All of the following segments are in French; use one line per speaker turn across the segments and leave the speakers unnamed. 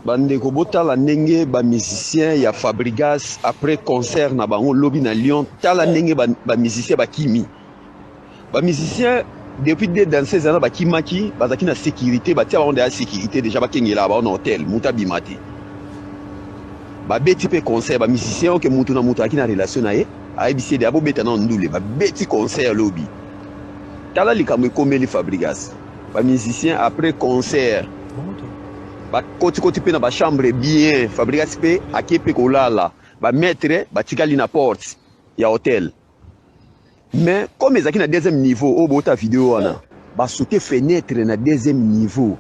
Bandeko botala ndenge ba musicien ya Fabregas après concert na bango lobi na Lyon, tala ndenge ba musicien bakimi. Ba musicien depuis des danseurs na bakimaki bazaki na sécurité, batia bango de sécurité déjà bakengela ba na hôtel muta bimati. Ba beti pe concert ba musicien oke mutu na mutu akina relation na ye, ayebisi de abo beta na ndule ba beti concert lobi. Tala likambo ekomeli Fabregas. Ba musicien après concert bakoti pe na ba chambre bien Fabregas pe ake pe kolala ba maître batikali na porte ya hôtel. Mais comme ezaki na deuxième niveau o bota vidéo wana ba sauter fenêtre na deuxième niveau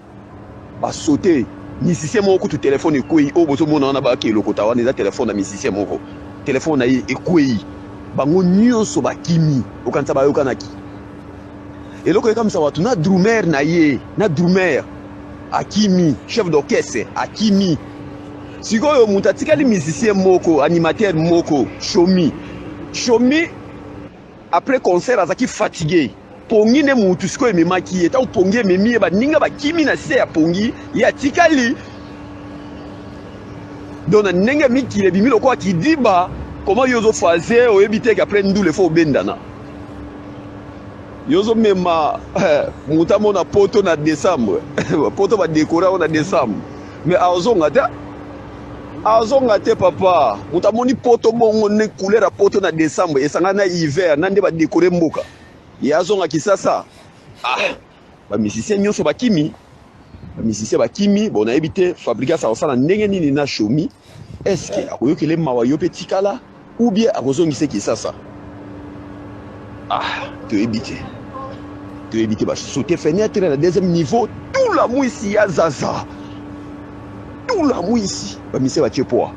ba sauter musicien moko tu téléphone ekoi o bozo mona wana ba ke lokota wana eza téléphone na musicien moko téléphone na ekoi bango nyonso bakimi okanisa bayokanaki eloko ekamisa watu na drummer na ye na drummer akimi chef d'orchestre akimi sikoyo mutu atikali musicien moko animateur moko shomi après concert azaki fatigué pongi ne mutu sikoyo ememaki ye ntango pongi ememi ye baninga bakimi na se ya pongi ye atikali donc na ndenge mikili ebimi lokola kidiba koma yo ozofaze oyebi teke après ndule fo obendana yozo mema muta mona poto na décembre poto ba décorer na décembre mais azonga te papa muta moni poto bongo ne couleur poto na décembre esanga na hiver na nde ba décorer mboka ya azonga kisasa ba musicien nyonso bakimi bon na ebité Fabregas asala ndenge nini na shomi est-ce que akoyokele mawa yo pe tikala ou bien akozongisa kisasa to ebité ba sauter fenêtre na deuxième niveau tout la ici ya zaza tout la ici ba mise ba tiepoa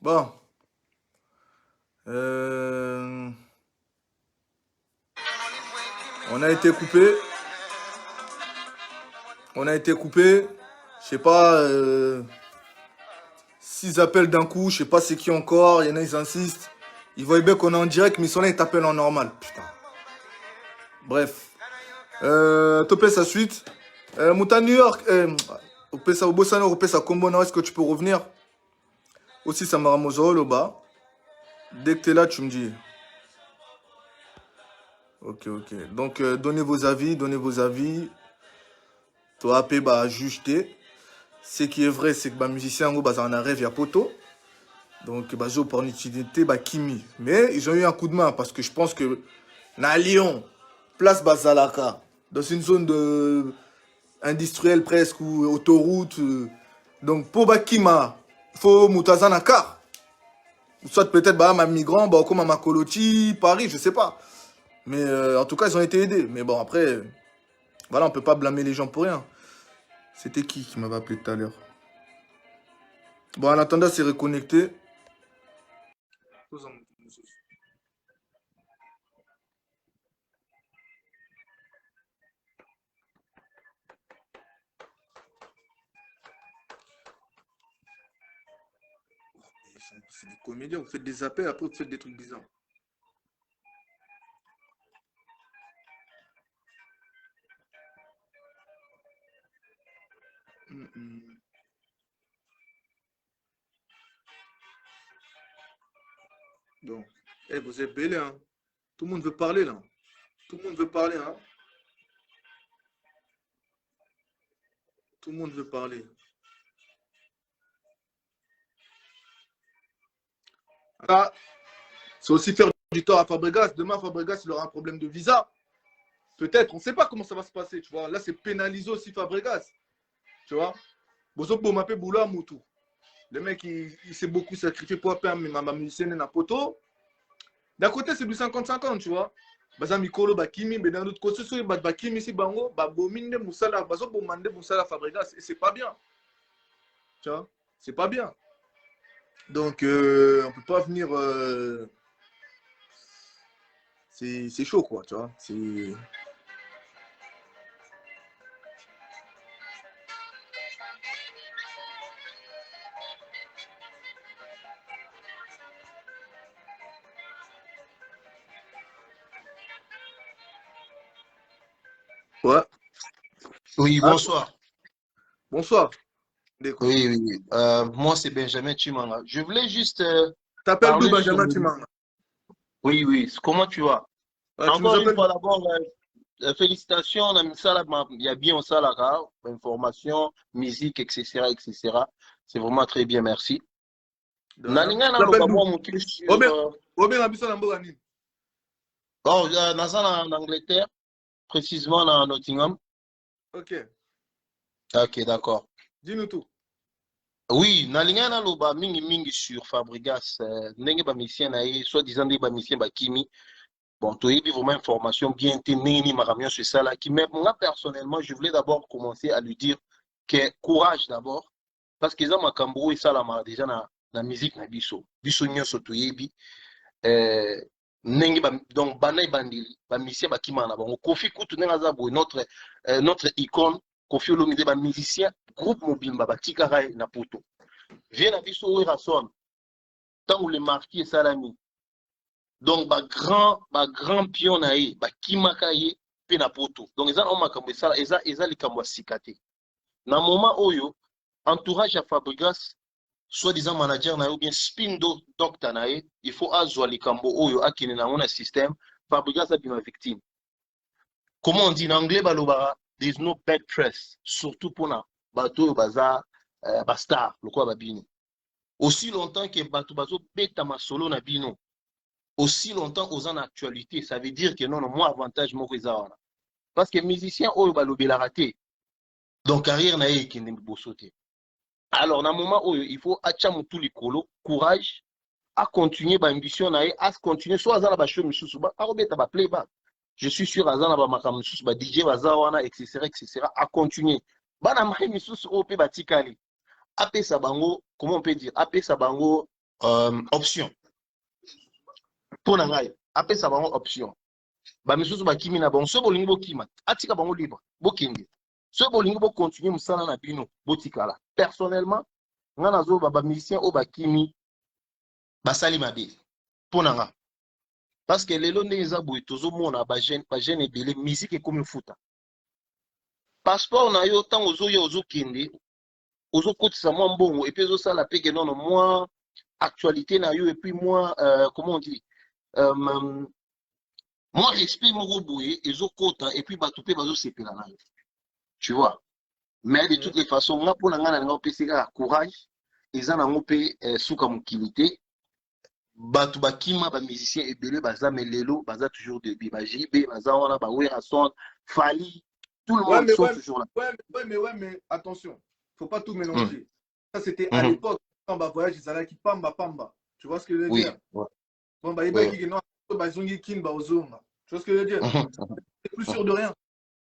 bon on a été coupé. Je sais pas, 6 appels d'un coup, je sais pas c'est qui encore. Il y en a, ils insistent. Ils voient bien qu'on est en direct, mais ils sont là, ils t'appellent en normal. Putain. Bref. Topé sa suite. Mouta New York. Opesa Obosano, Opesa Kombona, est-ce que tu peux revenir? Aussi, ça m'a ramosé le bas. Dès que tu es là, tu me dis. Ok. Donc, donnez vos avis. Toi, bah, juger. Ce qui est vrai, c'est que les musiciens ont un rêve à poto. Donc, bah, j'ai opportunité, bah, Kimi. Mais ils ont eu un coup de main parce que je pense que na Lyon, place Bazalaka, dans une zone industrielle presque ou autoroute. Donc, pour Bakima, il faut Moutazan à car. Soit peut-être bah, un migrant, bah, comme à Makoloti, Paris, je sais pas. Mais en tout cas, ils ont été aidés. Mais bon, après, voilà, on peut pas blâmer les gens pour rien. C'était qui m'avait appelé tout à l'heure? Bon, en attendant, c'est reconnecté. C'est des comédiens, vous faites des appels, après vous faites des trucs bizarres. Donc, vous êtes belé, hein. Tout le monde veut parler, là. Tout le monde veut parler, hein. Tout le monde veut parler. Ah, c'est aussi faire du tort à Fabregas. Demain, Fabregas, il aura un problème de visa. Peut-être, on ne sait pas comment ça va se passer, tu vois. Là, c'est pénaliser aussi Fabregas. Tu vois. Bozoko m'appelle Boula Moutou. Le mec, il s'est beaucoup sacrifié pour appeler ma musicienne na poto. D'un côté, c'est du 50-50, tu vois. Baza Mikolo, Bakimi, mais d'un autre côté, c'est Bakimi, ici, Bango, Babomine, Moussala, Bazo Bomande, Moussala, Fabregas. Et c'est pas bien. Tu vois, c'est pas bien. Donc, on peut pas venir. C'est chaud, quoi, tu vois. Ouais.
Oui,
Ah,
bonsoir.
bonsoir. Déco.
Oui, oui, oui. Moi, c'est Benjamin Chimanga. Je voulais juste
T'appelles d'où
parler sur
Benjamin
le...
Timanga?
Oui, oui. Comment tu vas?
Ah, tu nous
Encore une
appelles
fois, d'abord, félicitations. On a mis ça là, il y a bien ça là, information, musique, etc., etc. C'est vraiment très bien, merci.
de rien. Tu
Nalinga na
nous appelles
loba
d'où?
moi mon sur
Robin, Robin Abisson Namboga Nini.
oh, en Angleterre, précisément à Nottingham.
Ok,
Ok, d'accord.
dis-nous tout.
Oui, nalinga na loba mingi mingi sur Fabregas, ndenge ba mission na ye, soi-disant ndenge ba mission ba kimi. Bon, tu as eu vraiment information bien tenue, ma camion sur ça là. Qui même moi personnellement, je voulais d'abord commencer à lui dire que courage d'abord, parce que ça m'a cambroué ça là, déjà na la musique na biso, biso nyonso tu yebi. Ndenge donc banay bandili, ba mission ba kima na bango. Kofi Kutu nenga za boy notre icône, Kofi Olomide ba musicien, groupe mobile ba tika rai na poto. Viens na biso oira son, tant où le marquis salami. Donc, grand pion na ye, kimaka ye, pe na poto. Donc, eza na makambo esala, eza likambo sikate. Na moment oyo, entourage à Fabregas, soi-disant manager na ye, ou bien spin doctor na ye, il faut azwa likambo oyo, akine na mona système, Fabregas a bien victime. Comment on dit en anglais, balobara, there is no bad press, surtout pour na bato baza, bastar, le quoi babini. Aussi longtemps que bato bazo beta masolo na bino, aussi longtemps aux en actualité, ça veut dire que non, moi avantage mon réseau. Parce que musicien oyo balobi la raté. Donc carrière na ye qui n'est pas sauter. Alors dans moment où il faut acham tout likolo, courage à continuer ba ambition na ye, à continuer soit azana ba show misusu ba arobeta ba playback. Je suis sûr azana ba makam misusu ba DJ bazawana etc. à continuer. Bana mai misusu op ba tikali. Apé sa bango, comment on peut dire? Apé sa bango option. Pour nangai, apé sa bango option. Ba misusu ba kimi na bango so bolingi bo kima atika bango libre bokende so bolingi bo continuer musala na bino botikala personnellement nga nazo ba musicien o ba kimi basali mabe pona nga parce que lelo nde eza boye tozo mona ba jeune ebele musique ekomi futa passeport na yo tango ozo yo ozo kende ozo kotisa mwa mbongo et puis ozo sala peke non moi actualité na yo et puis moi comment on dit moi, respect mon boye, ils ont quota et puis batoupe bazo sepela na. Tu vois. Mais de toutes les façons, on a pour l'anga na PC courage, ils en ont pe souka mukilité. Batu bakima ba musicien ebele baza melelo, baza toujours de ba JB, baza wana ba wera son, Fali, tout le monde sont toujours là.
Mais attention, faut pas tout mélanger. Ça c'était à l'époque quand ba voyage ils allaient qui pamba. Tu vois ce que je veux dire?
Ouais.
Bon bah il qui non bazongi kin ba ozonga. Tu vois ce que je veux dire? C'est plus sûr de rien.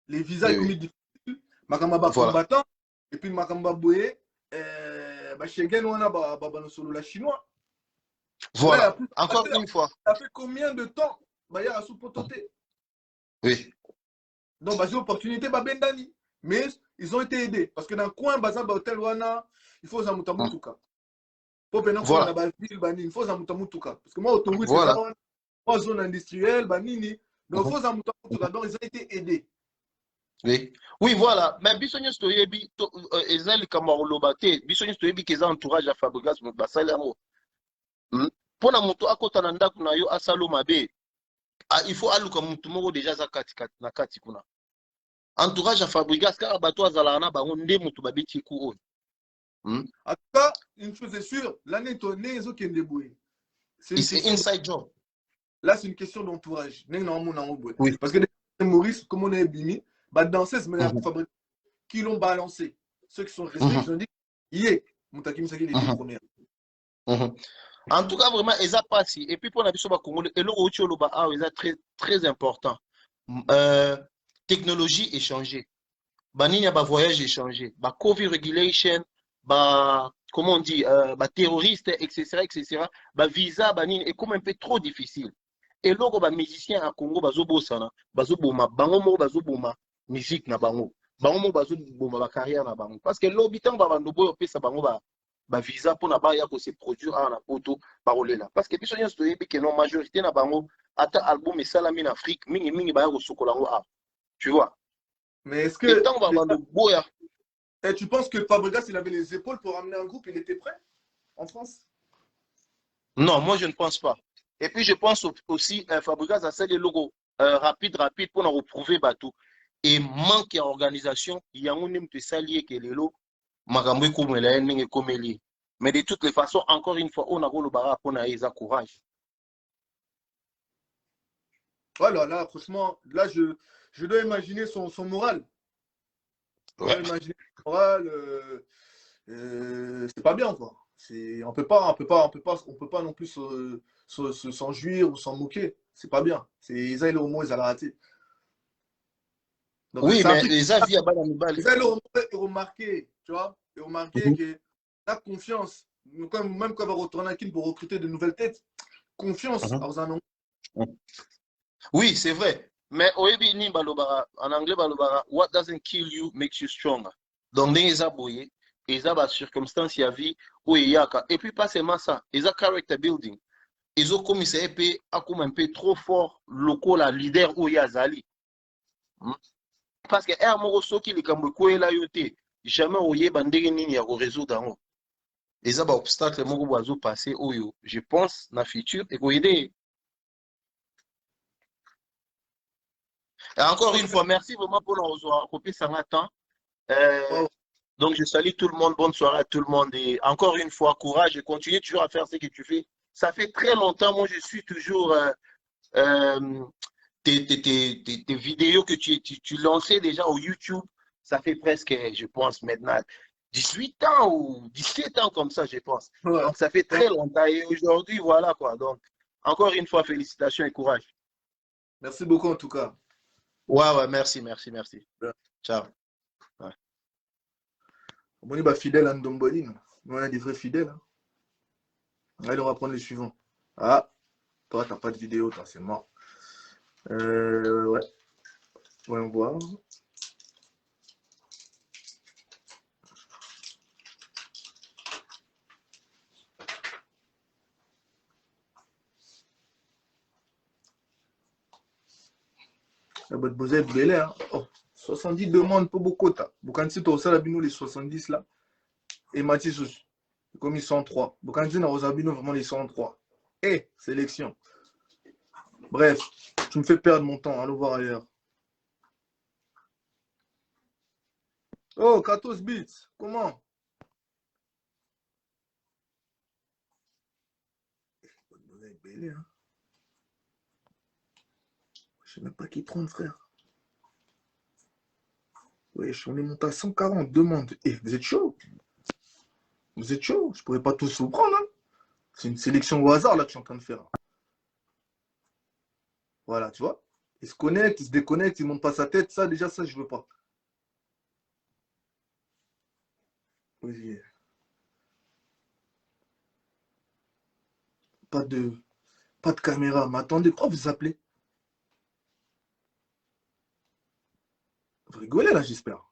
Les visas commis difficiles, makamba ba combattant et puis makamba boye ba Schengen wana ba no solo la chinois.
Voilà. Encore une fois.
Ça fait combien de temps bah ya sous pototé?
Oui.
Donc bah j'ai opportunité ba bendani mais ils ont été aidés parce que dans le coin baza ba hôtel wana il faut za mutamutuka. Pour pendant qu'on a ba ville bani il faut za mutamutuka parce que moi autoroute c'est ça moi zone industrielle banini donc il faut za mutamutuka donc ils ont été aidés.
Oui. Oui, voilà. Mais Bissonnier Stoyebi, Ezel Kamarolobate, Bissonnier Stoyebi, qui est entourage à Fabregas, Basalamo. Pour la moto à côté de na yo asalo mabe. Il faut aluka mutu moko déjà za na kati kuna. Entourage à Fabregas, car bato azalana bango nde mutu babiti ku on.
En tout cas, une chose est sûre, l'année tournée, ils ont qu'un débrouillé.
C'est inside job.
Là, c'est une question d'entourage.
Oui.
Parce que les Maurice, comme on est bimi, bah danseuses qui l'ont balancé. Ceux qui sont restés, ils ont dit, yé, Moutakim Saki les deux premières.
En tout cas, vraiment, ils ont passé. Et puis pour la Bisoba Congo, et le ils très très important. Technologie échangée. Banini a voyage échangé. Ba COVID regulation, comment on dit, terroriste, etc. Ba visa, banini est comme un peu trop difficile. Et logo ba musicien à Congo bazobosana, bazoboma, bango mo bazoboma musique na bango. bango mo bazo bomba ba carrière na bango parce que l'habitant ba bando boyo pesa bango ba visa pour na ba ya ko se produire à na poto parolela parce que biso nyonso toyebi que non majorité na bango ata album esalami en Afrique mingi ba ya ko sokola ngo a tu vois.
Mais est-ce
Et
que
tant ba bando boya
tu penses que Fabregas il avait les épaules pour ramener un groupe, il était prêt en France?
non, moi je ne pense pas. Et puis je pense aussi Fabregas a fait des logos rapide pour nous retrouver bateau et manque d'organisation, il y a un même de salier que les lots magambo comme les comme les. Mais de toutes les façons, encore une fois, on a le barra pour na courage.
Voilà, là, franchement, là, je dois imaginer son moral. Je dois imaginer son moral. C'est pas bien, quoi. On peut pas non plus s'en jouir ou s'en moquer. C'est pas bien. Ils ont au moins, ils ont raté. Donc,
oui, mais les avis à Balanibal.
Ils ont remarqué, tu vois, et remarqué que la confiance, même quand on va retourner à Kin pour recruter de nouvelles têtes, confiance,
oui, c'est vrai. Mais en anglais, what doesn't kill you makes you stronger. Donc, les aboyés, ils ont des circonstances à vie où il y a. Et puis, pas seulement ça, ils ont character building. Ils ont commencé à comme un peu trop fort, local, la leader où il y a Zali. Parce que un mot qui les Camboué là yoté, jamais au yé bandé ni à résoudre. Les obstacles moko bozo passé oyo, je pense na futur et aider. Et encore une fois, merci vraiment pour nous avoir copié ça matin. Donc je salue tout le monde, bonne soirée à tout le monde et encore une fois courage et continue toujours à faire ce que tu fais. Ça fait très longtemps, moi je suis toujours tes vidéos que tu lançais déjà au YouTube, ça fait presque, je pense, maintenant 18 ans ou 17 ans comme ça, je pense. Ouais. Donc, ça fait très longtemps. Et aujourd'hui, voilà quoi. Donc, encore une fois, félicitations et courage.
Merci beaucoup en tout cas.
Ouais, merci. Ouais. Ciao.
Ouais. On est fidèle à Ndomboli. On a des vrais fidèles. Hein. Allez, on va prendre les suivants. Ah, toi, t'as pas de vidéo, toi, c'est mort. Ouais. Voyons voir. La boîte Bozé Bélé, hein. Oh, 70 demandes pour beaucoup. Boukansi, tu as aussi les 70 là. Et Mathis, comme ils sont 3. Boukansi, on a vraiment les 103. Et sélection. Bref, tu me fais perdre mon temps. Allons voir ailleurs. Oh, 14 bits. Comment? Bélé, hein. Je ne sais même pas qui prendre, frère. Wesh, on est monté à 140 demandes. Et vous êtes chaud. Vous êtes chaud. Je ne pourrais pas tous vous prendre. Hein. C'est une sélection au hasard là que je suis en train de faire. Voilà, tu vois. Il se connecte, il se déconnecte, il ne monte pas sa tête. Ça, déjà, ça, je ne veux pas. Oui. Pas de caméra. Mais attendez, pourquoi vous appelez? Vous rigolez là, j'espère.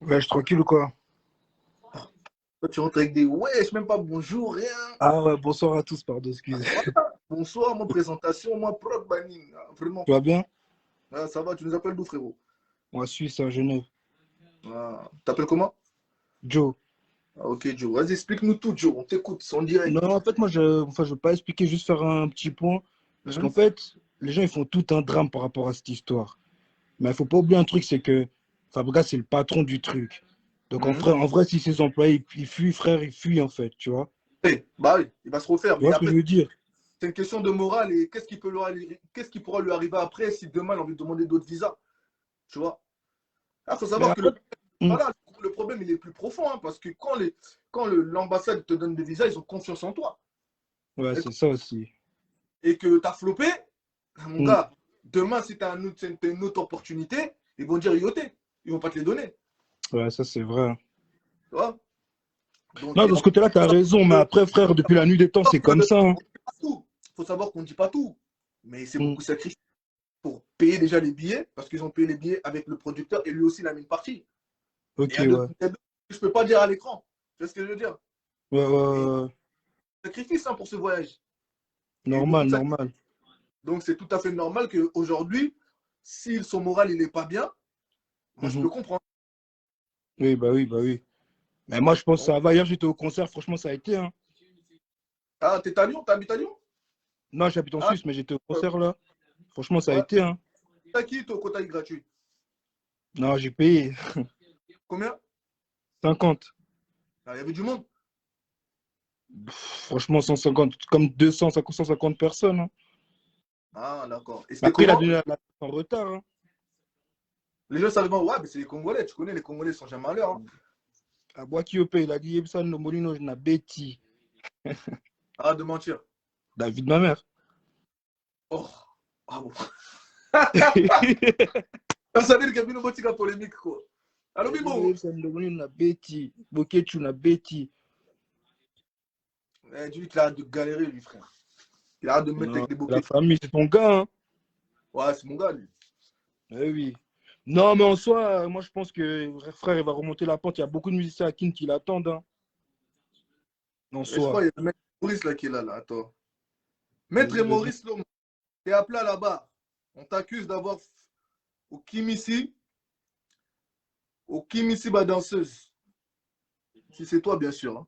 Ouais, je suis tranquille ou quoi?
Toi, tu rentres avec des wesh, même pas bonjour, rien.
Ah ouais, bonsoir à tous, pardon, excusez.
Bonsoir, mon présentation, moi, prod Banine. Vraiment.
Tu vas bien?
Ah, ça va, tu nous appelles d'où, frérot?
Moi, Suisse, à Genève.
Ah, t'appelles comment?
Joe.
Ah, ok, Joe. Vas-y, explique-nous tout, Joe. On t'écoute, c'est en direct.
Non, en fait, moi, je veux pas expliquer, juste faire un petit point. Parce qu'en fait, les gens, ils font tout un drame par rapport à cette histoire. Mais il ne faut pas oublier un truc, c'est que Fabregas, c'est le patron du truc. Donc, en vrai, si ses employés, ils fuient, frère, ils fuient, en fait, tu vois.
Bah oui, il va se refaire.
Tu vois ce que je veux dire?
C'est une question de morale et qu'est-ce qui pourra lui arriver après si demain, il a envie de demander d'autres visas? Tu vois? Il faut savoir que voilà, le problème, il est plus profond, hein, parce que quand l'ambassade te donne des visas, ils ont confiance en toi.
Ouais, c'est ça aussi.
Et que tu as floppé, mon gars, demain, si tu as une autre opportunité, ils vont dire yoté. Ils ne vont pas te les donner.
Ouais, ça, c'est vrai.
Tu vois? Donc,
non, de ce côté-là, tu as raison, mais après, frère, depuis la nuit des temps, c'est comme ça. Hein.
faut savoir qu'on ne dit pas tout. Mais c'est
Mm.
beaucoup sacrifié pour payer déjà les billets, parce qu'ils ont payé les billets avec le producteur et lui aussi il a mis une partie.
Ok,
Et il y a
ouais.
je ne peux pas dire à l'écran. Tu vois ce que je veux dire?
Ouais, ouais,
Et
ouais, ouais.
sacrifice hein, pour ce voyage. Il y a eu beaucoup
Normal,
de sacrifices.
normal.
Donc c'est tout à fait normal qu'aujourd'hui, si son moral il n'est pas bien, moi je peux
Mhm.
comprendre.
Oui, bah oui, bah oui. Mais moi, je pense que
Donc,
ça va. Hier, j'étais au concert, franchement, ça a été. Hein.
ah, t'es à Lyon? T'habites à Lyon?
Non, j'habite en
Ah,
Suisse, mais j'étais au concert là. Franchement, ça a
ouais.
été. Hein.
T'as qui ton quota gratuit?
Non, j'ai payé
Combien?
50.
Ah, il y avait du monde.
Franchement, 150, comme 200, 150 personnes. Hein.
Ah, d'accord. Et
Mais
c'était
après, il a
comment?
donné la en retard. Hein.
Les gens savent, ouais, mais c'est les Congolais. Tu connais, les Congolais, ils sont jamais à l'heure. Hein.
À Boakiope, il a dit Ebsan no Molino, je n'ai bêti.
Ah, de mentir.
David, ma mère.
Oh, ah bon. Ça veut dire qu'il y a une botica polémique, quoi. Alors, oui, bon.
Ebsan no Molino na bêti. Bokechu na bêti.
Dis-lui qu'il arrête de galérer, lui, frère. Il arrête de me mettre
Non,
avec des
la
bouquets.
famille, c'est ton gars. Hein.
Ouais, c'est mon gars, lui.
Eh oui. Non, mais en soi, moi, je pense que frère, il va remonter la pente. Il y a beaucoup de musiciens à Kin qui l'attendent. Hein. En
Et je crois
soi.
qu'il y a le mec Maurice là qui est là, là. Attends. Maître
Vas-y, vas-y.
Maurice Lom, t'es appelé à la barre. On t'accuse d'avoir au Kimisi, ma danseuse. Si c'est toi, bien sûr. Hein.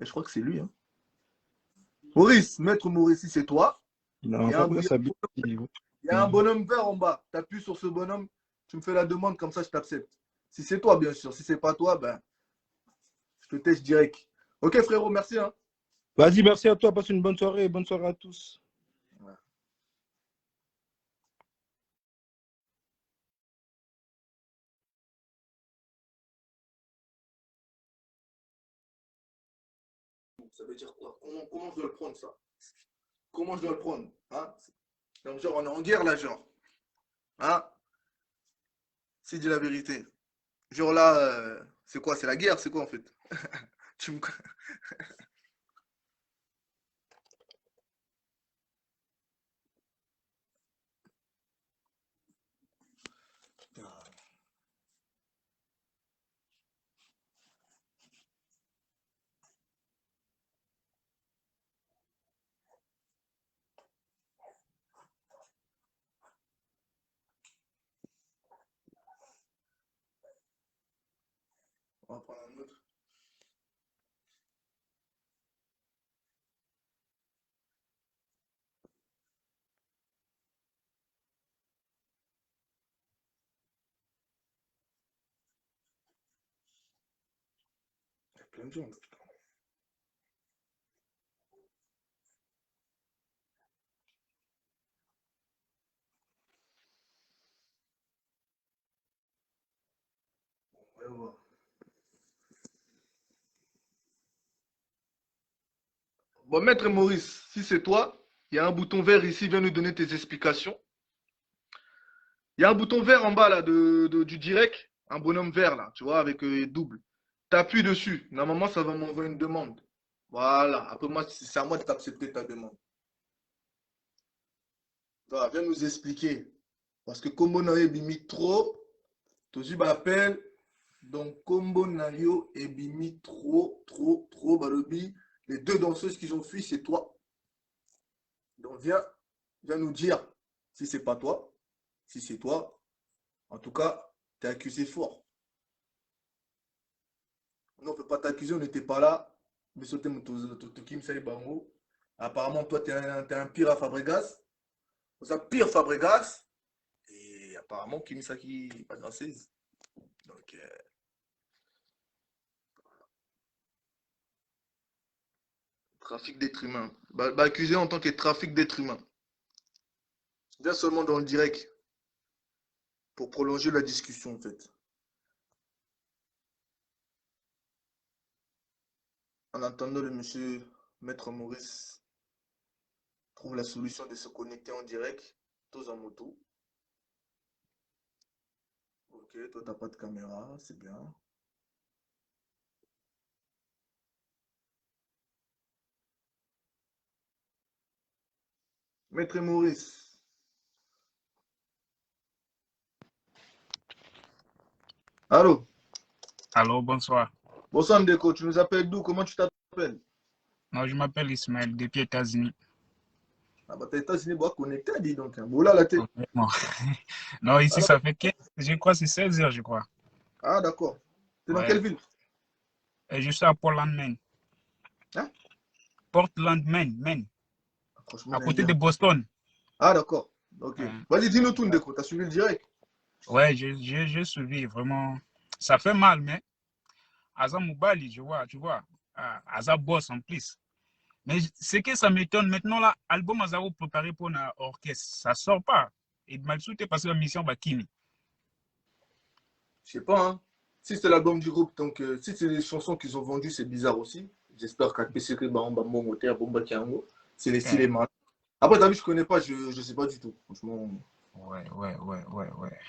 Et je crois que c'est lui. Hein. Maurice, Maître Maurice, si c'est toi, il
Non,
y a un,
Fabrice a bêti.
il y a un bonhomme vert en bas. Tu appuies sur ce bonhomme, tu me fais la demande, comme ça je t'accepte. Si c'est toi, bien sûr. Si c'est pas toi, ben, je te teste direct. Ok, frérot, merci. Hein.
Vas-y, merci à toi. Passe une bonne soirée. Bonne soirée à tous.
Ouais. Ça veut dire quoi? Comment je dois le prendre, ça? Comment je dois le prendre? Hein? Donc, genre, on est en guerre, là, genre. Hein? Si dis la vérité. Genre là, c'est quoi? C'est la guerre? C'est quoi, en fait? Tu me... On va prendre un autre. Il y a plein de gens. Ouais, ouais. Bon, maître Maurice, si c'est toi, il y a un bouton vert ici, viens nous donner tes explications. Il y a un bouton vert en bas là du direct, un bonhomme vert là, tu vois, avec double. T'appuies dessus. Normalement, ça va m'envoyer une demande. Voilà. Après, moi, c'est à moi de t'accepter ta demande. Voilà, viens nous expliquer. Parce que comme on a bimi trop, tu m'appelles. Donc, combo Nayo et Bimi trop, Balobi. Les deux danseuses qui ont fui, c'est toi. Donc, viens nous dire si c'est pas toi. Si c'est toi, en tout cas, tu es accusé fort. On ne peut pas t'accuser, on n'était pas là. Mais apparemment, toi, tu es un pire à Fabregas. Vous êtes pire Fabregas. Et apparemment, Kimisaki pas danseuse. Donc, trafic d'êtres humains. Accusé en tant que trafic d'êtres humains. Viens seulement dans le direct pour prolonger la discussion, en fait. En attendant, le monsieur Maître Maurice trouve la solution de se connecter en direct. Tous en moto. Ok, toi, t'as pas de caméra, c'est bien. Maître Maurice. Allô?
Allô, bonsoir.
Bonsoir Ndeko, tu nous appelles d'où? Comment tu t'appelles?
Non, je m'appelle Ismaël, depuis États-Unis.
Ah bah t'es États-Unis, bah connecté, dis donc. Bon là, la tête.
Vraiment. Non, ici,
Ah,
ça fait 15, je crois, c'est 16 heures, je crois.
ah d'accord. T'es dans
Ouais.
quelle ville?
Et je suis à Portland, Maine.
Hein?
Portland, Maine, Maine.
Franchement,
À côté de Boston.
Ah d'accord. Ok.
Ouais,
Vas-y, dis-nous tout Ndeko, t'as suivi le direct?
ouais, j'ai suivi, vraiment. Ça fait mal, mais Asa Moubali, tu vois. Asa boss en plus. Mais ce que ça m'étonne maintenant, là, album Azaro préparé pour un orchestre, ça sort pas. Et Malsou est passé la mission Bakini.
Je sais pas, hein. Si c'est l'album du groupe, donc si c'est les chansons qu'ils ont vendues, c'est bizarre aussi. J'espère qu'à PCK, c'est les styles et mal. Après, t'as vu, je connais pas, je sais pas du tout. Franchement.
Ouais.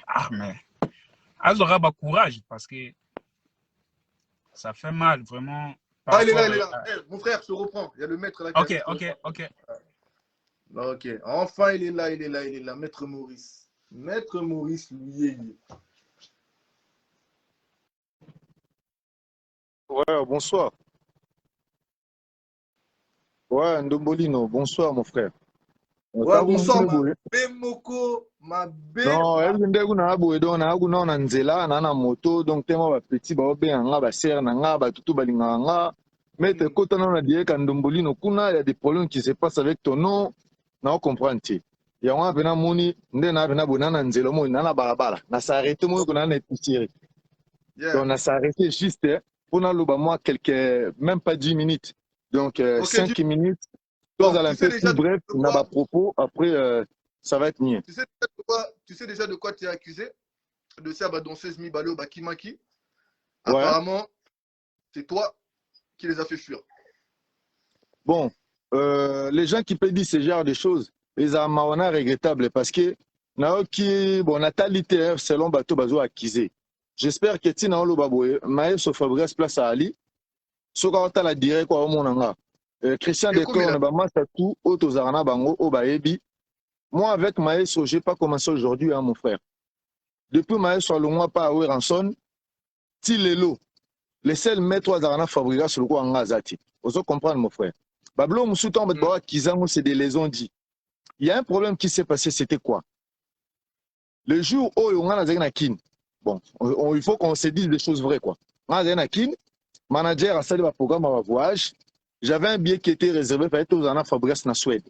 Ah, mais Azora a courage parce que ça fait mal, vraiment.
Ah, il est là, il est là. Hey, mon frère, je te reprends. Il y a le maître là qui
Ok.
Ok. Enfin, il est là. Maître Maurice. Maître Maurice, lui,
Ouais, bonsoir. Ouais, Ndombolino, bonsoir mon frère.
Ouais, bonsoir, ma Bemoko, ma
Non, elle vient de na boue donc na aguna na nzela na moto donc tema ba petit ba obe nga ba ser na nga ba tutu balinga nga mais te kota na die ka Ndombolino kuna il y a des problèmes qui se passent avec ton nom na comprendre ti. Ya nga bena moni nde na bena bona na nzela mo na barabara na s'arrêter mo ko na na tirer. Donc on s'est arrêté juste pour na loba moi quelques même pas 10 minutes. Donc 5 minutes. Bon, un peu plus bref, on a propos, après ça va être mieux.
Tu sais déjà de quoi tu es accusé? De ça, bah, dans 16 000 balles au Bakimaki.
Ouais.
Apparemment, c'est toi qui les as fait fuir.
Bon, les gens qui peuvent dire ce genre de choses, les amawana regrettables parce que naoki bon natalité selon bateau bazo accusé. J'espère que tina olo baboye maestro Fabrice place à Ali. Soka ta la direct quoi au monanga. Christian Decor on ba massa tout auto zarana bango o baebi. Moi avec maestro, j'ai pas commencé aujourd'hui hein, mon frère. Depuis maestro Longwa pa à ranson, Tilelo. Les seuls maîtres zarana Fabrice sur le quoi en azati. Vous comprendre mon frère. Bablo Moussoutan Bawa Kizango c'est des lésions dit. Il y a un problème qui s'est passé, c'était quoi? Le jour où on a na kin. Bon, il faut qu'on se dise des choses vraies quoi. On a na kin, manager a salé un programme à voyage. J'avais un billet qui était réservé pour être aux Anna Fabrice na Suède.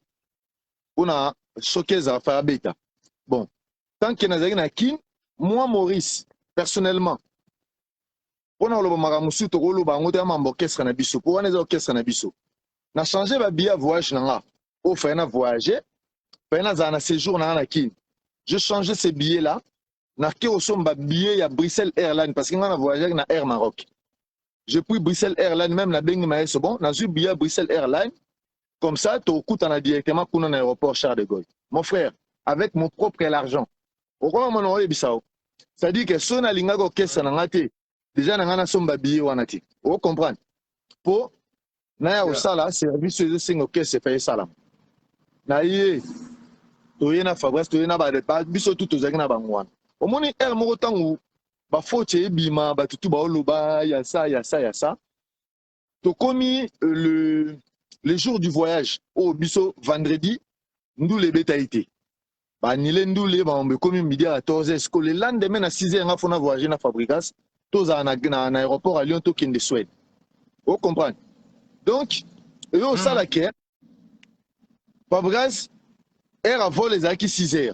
On a choqué à faire bêta. Bon, tant que nous na kin, moi Maurice, personnellement, on a le maramusu to lo bango te mambo orchestre na biso. Pour on est orchestre na biso. Na changé ba billet voyage na au fait na voyager, fait na séjour na kin. Je changeais ces billets là. Na ke au somba billet à Bruxelles Airlines parce que on a voyagé avec Air Maroc. Je pris Bruxelles Airlines, même la bengi maïs, bon, n'a eu billet Bruxelles Airlines. Comme ça, tu coûtes directement pour un aéroport Charles de Gaulle. Mon frère, avec mon propre argent. Au roi, mon oreille, bissao. C'est-à-dire que si on a l'inga go kessa na ngate, déjà na ngana somba billet wanati. Vous comprenez? Pour na au sala, service de singo kessa paye salam. Na yé, toye na Fabrice, toye na ba biso tout aux agna bangwan. Au moni el mo tangu ba faute bima ba tutu ba oloba ya ça. To commis le jour du voyage au biso vendredi nous les bétaïté. Ba nile ndule ba on commis midi à 14h que le lendemain à 6h on a fait voyager na Fabrigas toza na aéroport à Lyon to kende Suède. Vous comprenez? Donc eux ça la que Fabrigas air à vol les acquis 6h.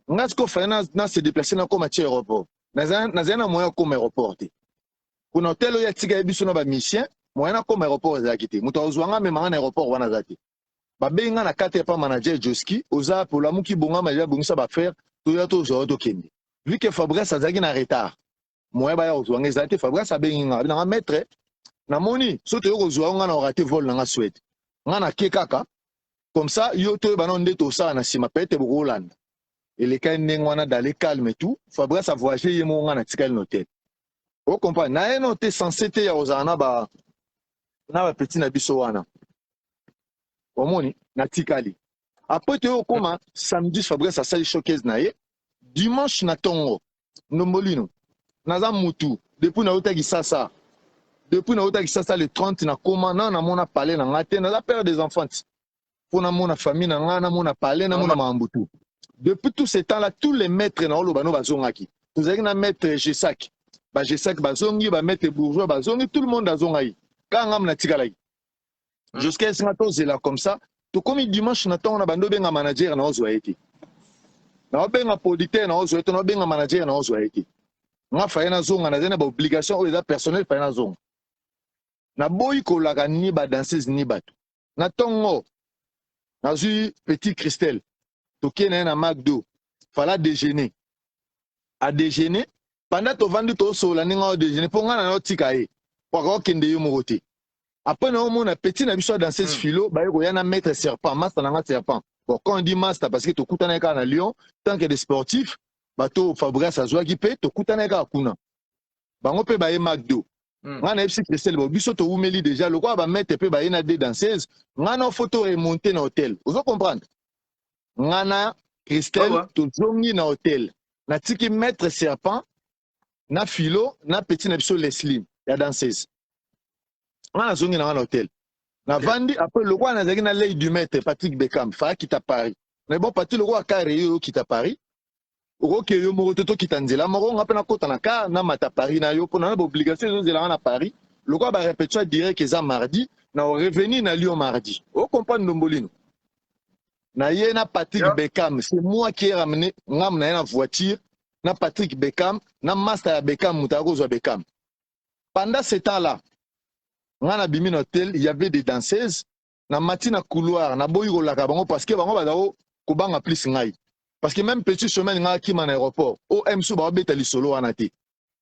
On a ce qu'on fait na se déplacer na comme à aéroport. Na moyen comme aéroport. Pour hôtel ya tiga biso na ba mission moyen comme aéroport ezakité. Muto ozwanga même en aéroport wana zati. Ba benga na kate pa manager Joski oza pour la muki bonga maja bongisa ba faire to ya to zo to kende. Vu que Fabrice azaki na retard. Moyen ba ya ozwanga ezati Fabrice abenga na maître na moni soto yo kozwanga na raté vol na Suède. Nga na ke kaka comme ça yo to ba non ndeto sa na sima pete bu Hollande. Et les cas n'engwana d'aller calme et tout. Fabrice a voyagé yemo nga na tikal noté. Vous comprenez? Na noté censé te ya ozana ba na ba petit na biso wana. Omoni na tikali. Après, tu es comme samedi, Fabrice a sali showcase naie. Dimanche, na tongo. Nombolino. Naza mutu. Depuis na ota gisasa. Depuis na ota gisasa le 30 na koma na mona parler na ngate na la père des enfants. Pour na mona famille na ngana mona parler na mona mambutu. Depuis tout ce temps là, tous les maîtres na olobano bazongaki. Vous avez un maître Gessak. Ba Gessak bazongi, ba maître bourgeois bazongi, tout le monde azongai. Quand ngam na tikalai. Jusqu'à ce matin, c'est là comme ça. Tout comme dimanche, on a bando benga manager na ozo été. Na benga producteur na ozo été, na benga manager na ozo été. Nga fa na zonga na zena ba obligation o eza personnel fa na zonga. Na boy ko la ni ba danseuse ni bato. Na tongo. Na zu petit Christelle. To kena na McDo. Fala déjeuner. À déjeuner pendant to vendu to so la ninga au déjeuner pour nga na tika e. Pour ko kende yo mokote. Après, nous avons un petit habitude dans ces philo, il y a un maître serpent, master dans serpent. Bon, quand on dit master, parce que tu coûtes un à Lyon, tant que des sportifs, tu Fabrice a joué qui paye, tu coûtes un à Kuna. On peut bailler McDo. On a FC Christelle, on a oumeli déjà, le quoi va mettre peu bailler na des danseuses, on a une photo remontée dans l'hôtel. Vous comprenez? On a Christelle, tu zongi dans l'hôtel. Na tiki maître serpent, na philo, na petit habitude Leslie, il y a danseuse. On a zongi dans l'hôtel. Na vandi après le roi na zaki na l'œil du maître Patrick Beckham fa qui t'a Paris. Mais bon Patrick le roi carré qui t'a Paris. Oko ke yo morototo qui tanzela moro ngapa na kota na ka na mata Paris na yo pour na obligation zo zela na Paris. Le roi ba répéter direct que ça mardi na revenir na Lyon mardi. O comprendre Ndombolino. Na ye na Patrick Beckham, c'est moi qui ai ramené ngam na voiture na Patrick Beckham, na master Beckham mutago zo Beckham. Pendant ce temps-là, dans le hôtel, il y avait des danseuses. Dans le matin, couloir, na boy la kabango parce que bango badao kubanga plus ngai. Parce que même petit chemin nga qui man aéroport, OM ba betali solo anati.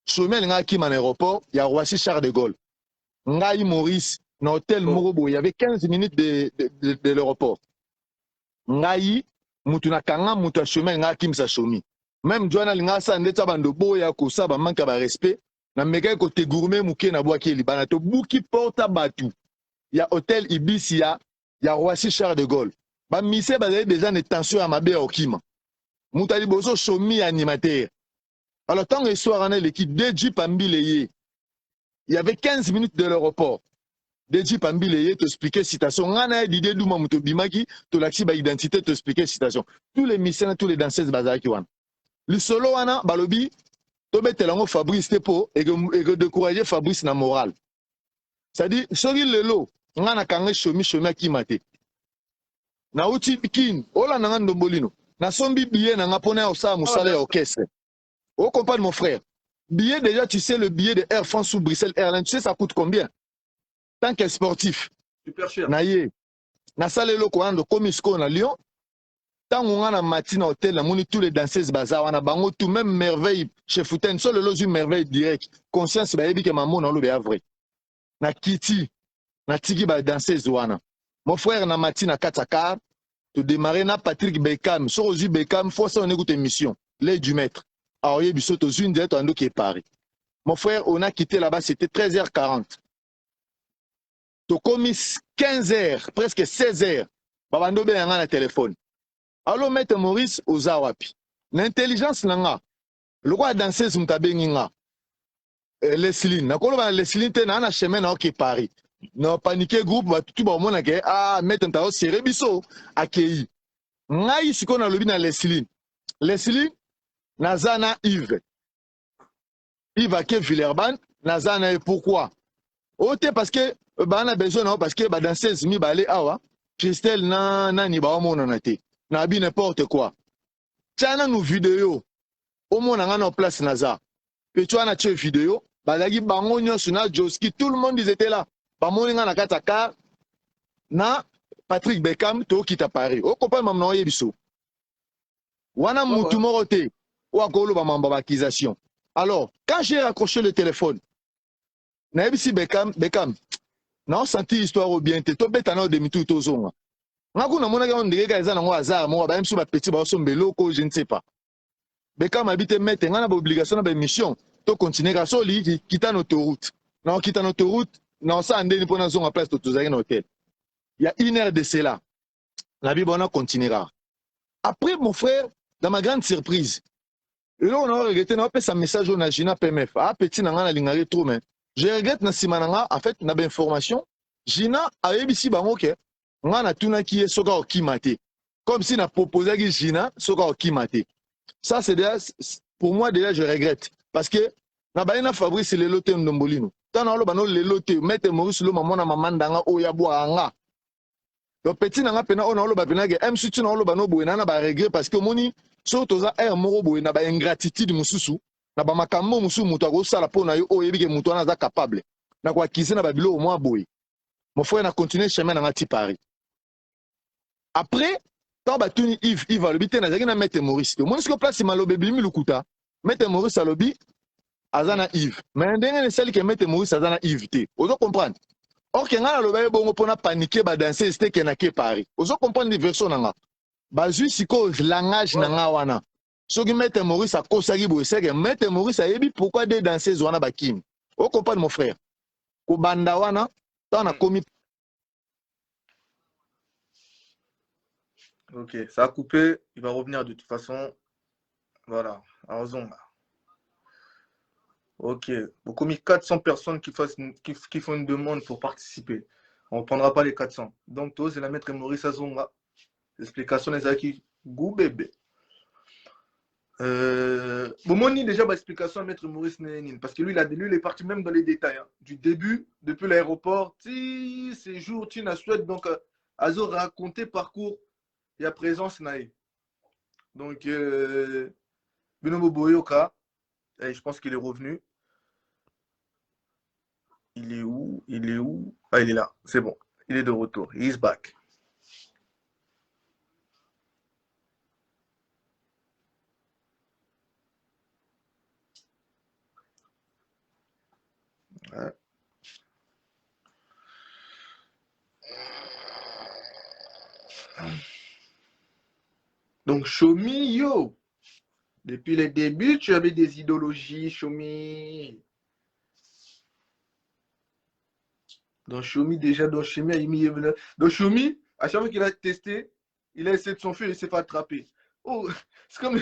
Chemin nga qui man aéroport, il y a Roissy Charles de Gaulle. Ngai Maurice, dans l'hôtel Morobo, il y avait 15 minutes de l'aéroport. Ngai mutuna kanga muta chemin nga kim sa chomi. Même Joana linga sa ndeta bando boya ko sa ba manka ba respect. Na meka côté gourmet mouké na boaki libana to buki porta batu ya hôtel Ibis ya Roissy Charles de Gaulle ba mise ba déjà une tension à mabe okima mutali bozo chomi animateur. Alors tant que soir en l'équipe de Jeep Ambileye, il y avait 15 minutes de l'aéroport de Jeep Ambileye te expliquer citation ngana d'idée duma muto bimaki to laxi ba identité te expliquer citation tous les missions tous les danseuses bazaki wan le solo wana balobi Tobé telango Fabrice Tepo et que décourager Fabrice na moral. C'est-à-dire, sori lelo, nga na kange chomi qui mate. Na uti kin, ola na ndombolino. Na sombi billet na nga pona osa musale orchestre. Oh, comprendre mon frère. Billet déjà, tu sais le billet de Air France ou Bruxelles Airlines, tu sais ça coûte combien? Tant qu'un sportif.
Super cher.
Na ye. Na sale lo ko ando komisko na Lyon. Tant on a matin hôtel, la moni tous les danseuses bazar, on a bango tout même merveille chez Fouten, seul le lozu merveille direct. Conscience ba yebi que maman na lo be vrai. Na kiti, na tiki ba danseuse wana. Mon frère na matin na kataka, to démarrer na Patrick Beckham, sur ozu Beckham, faut ça on écoute émission, l'œil du maître. Alors yebi soto zu ndete ando qui est Paris. Mon frère, on a quitté là-bas, c'était 13h40. To commis 15h, presque 16h. Babando be yanga na téléphone. Alors, maître Maurice Ozawapi. L'intelligence nanga. Le roi danseuse mtabenginga. Leslie. Nakolo Leslie te na na chemin na ok Paris. Na paniqué groupe ba tout ba mona ke maître ntao seré biso akei. Ngai siko na lobi na Leslie. Leslie nazana Yves. Yves ake Villeurbanne nazana pourquoi? Ote parce que ba na besoin parce que ba danseuse mi ba aller awa. Christelle na ni ba mona na te. Nabi n'importe quoi. Tiens, nos vidéos. Au moins, on a en place Naza. Puis tu as une vidéo. Balagi Bangonio, Suna, Joski, tout le monde ils étaient là. Bamoninga na Kataka. Na Patrick Beckham, to qui t'a paré. Au copain, maman, yebiso. Wana Moutumorote. Ou à Golo, maman, accusation. Alors, quand j'ai raccroché le téléphone, Naibisi Beckham, non, senti histoire au bien, t'es tombé à demi-tour au zonga. Ngakuna mona ga ndenge ka eza nango hasard mo ba msu ba petit ba sombelo ko je ne sais pas. Beckham habite mettre ngana ba obligation na ba mission to continuer ka so li kita notre route. Na kita notre route na sa ndeni pona zonga place to tozaki na hôtel. Il y a 1 heure de cela. La Bible, on continuera. Après, mon frère, dans ma grande surprise, là, on a regretté, on a fait un message au Nagina PMF. Ah, petit, on a l'ingari trop, mais je regrette, na simananga, en fait, na information. Gina a ici, bah, ok. On a tout qui est soka au kimate. Comme si on a proposé que Gina soka au kimate. Ça, c'est déjà, pour moi, déjà, je regrette. Parce que, na baina Fabrice, le lote ndombolino. Tant on a le lote, mette Maurice le maman na mamandanga, oyaboa anga. Donc petit nanga pena on a lo ba pena ke M sutu na lo ba no boye na ba regret parce que moni so toza air moko boye na ba ingratitude mususu na ba makambo musu mutu ako sala pona yo oyebi ke mutu na za capable na kwa kisi na ba bilo au moins boye mon frère na continuer chemin na ngati Paris après tant ba tuni Yves alobite na zaki na mettre Maurice to moni ce que place malobe bimi lukuta mettre Maurice alobi azana Yves mais ndenge ne seli ke mettre Maurice azana Yves te ozo comprendre. Or, quand on a le bon pour paniquer, danser, c'était qu'il y a que Paris. Vous comprenez les versions nanga. Basu siko langage nanga wana. Ceux qui mettent Maurice à Kosagi c'est que mettent Maurice à Ebi pourquoi des danser zwana bakim. Vous comprenez mon frère. Ko banda wana, on a commis.
Ok, ça a coupé, il va revenir de toute façon. Voilà, en zone. Ok, vous commis 400 personnes qui font une demande pour participer. On ne prendra pas les 400. Donc, toi, c'est la maître Maurice Azonga. L'explication des acquis. Gou bébé. Bon, déjà l'explication à maître Maurice Nénine. Parce que lui, il est parti même dans les détails. Hein. Du début, depuis l'aéroport, séjour, Tina Suède. Donc, Azo raconté parcours et à présence Naï. Donc, Binobo Boyoka, je pense qu'il est revenu. Il est où? Il est où? Ah, il est là. C'est bon. Il est de retour. He is back. Ouais. Donc, Shomi, yo. Depuis le début, tu avais des idéologies, Shomi. Donc, Shomi, déjà, dans Shomi, à chaque fois qu'il a testé, il a essayé de s'enfuir et il s'est fait attraper. Oh, c'est comme.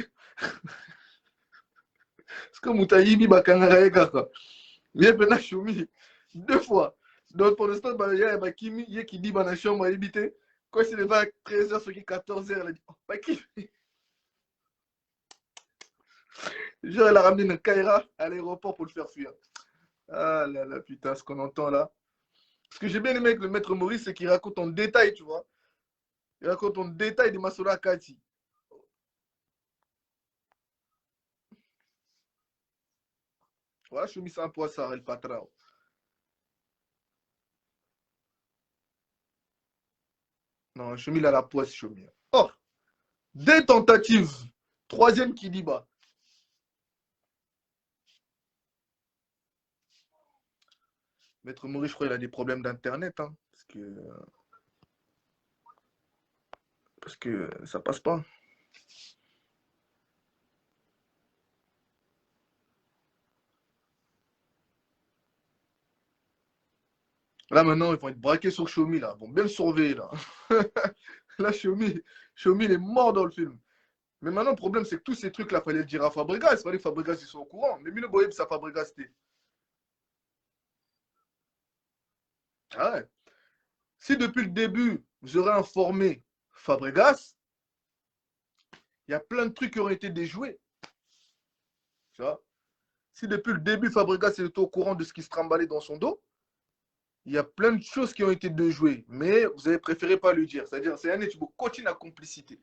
C'est comme Moutaïbi Bakangara Kaka. Il y a maintenant Shomi. 2 fois. Donc, pour l'instant, il y a Bakimi qui dit dans la chambre à habiter. Quand c'est levé à 13h, ce qui est 14h, il a dit oh, Bakimi. Genre, elle a ramené une Kaira à l'aéroport pour le faire fuir. Ah là là, putain, ce qu'on entend là. Ce que j'ai bien aimé avec le maître Maurice, c'est qu'il raconte en détail, tu vois. Il raconte en détail de Massoura Kati. Voilà, je suis mis ça un poisson, le patron. Non, je suis mis là la poisse, je suis mis. Oh, 2 tentatives. 3e qui dit bas. Maître Maurice, je crois qu'il a des problèmes d'internet. Hein, parce que ça passe pas. Là, maintenant, ils vont être braqués sur Xiaomi, là. Ils vont bien le surveiller, là. Là, Xiaomi, il est mort dans le film. Mais maintenant, le problème, c'est que tous ces trucs-là, il fallait le dire à Fabregas. Il fallait que Fabregas, ils soient au courant. Mais Mino Boyeb, ça Fabregas, c'était. Ah ouais. Si depuis le début, vous aurez informé Fabregas, il y a plein de trucs qui auraient été déjoués. Tu vois? Si depuis le début, Fabregas était au courant de ce qui se tremballait dans son dos, il y a plein de choses qui ont été déjouées. Mais vous avez préféré pas le dire. C'est-à-dire, c'est un étude continue la complicité.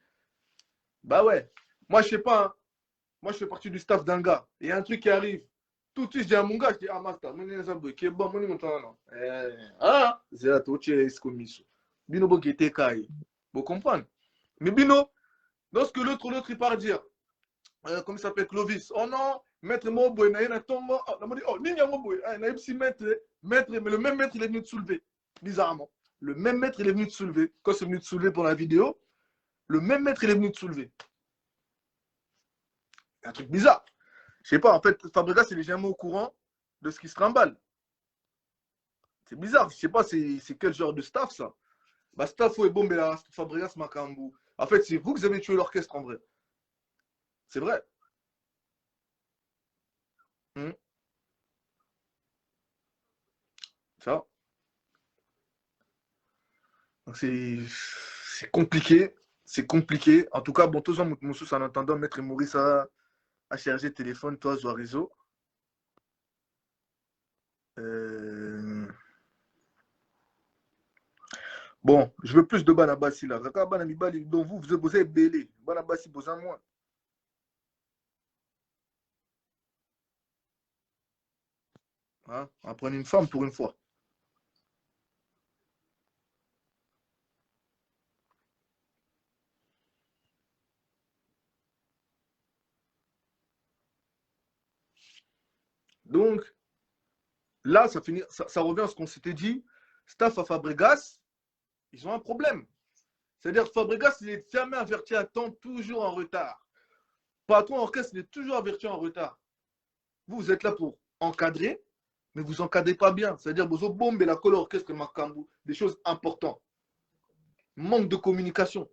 Bah ouais. Moi, je sais pas. Hein. Moi, je fais partie du staff d'un gars. Il y a un truc qui arrive. Tout de suite, je dis à mon gars, je dis, ah, master, qui est bon, mon nom, ah, c'est la touche, c'est comme ça. Bino, bon, qui était caillé. Vous comprenez? Mais Bino, lorsque l'autre, il part dire, comment il s'appelle, Clovis, oh non, maître Moboy, il y a un tombeau. On m'a dit, oh, Nina Moboy, il y a un petit maître, mais le même maître, il est venu te soulever. Bizarrement. Le même maître, il est venu te soulever. Quand c'est venu te soulever pour la vidéo, le même maître, il est venu te soulever. Un truc bizarre. Je sais pas, en fait, Fabregas, il est jamais au courant de ce qui se trimballe. C'est bizarre, je sais pas, c'est quel genre de staff, ça. Bah, staff et bombe là, Fabregas Makambu. En fait, c'est vous qui avez tué l'orchestre en vrai. C'est vrai. Ça. C'est compliqué. C'est compliqué. En tout cas, bon, tous en en attendant, Maître Maurice a chargé le téléphone, toi, Zoarizo. Bon, je veux plus de Banabassi là. Donc vous avez belé. Banabassi, vous en moins. Hein? On prend une femme pour une fois. Donc, là, ça revient à ce qu'on s'était dit. Staff à Fabregas, ils ont un problème. C'est-à-dire que Fabregas, il est jamais averti à temps, toujours en retard. Patron orchestre, il est toujours averti en retard. Vous êtes là pour encadrer, mais vous encadrez pas bien. C'est-à-dire, vous bombez la colle orchestre Makambu, des choses importantes. Manque de communication.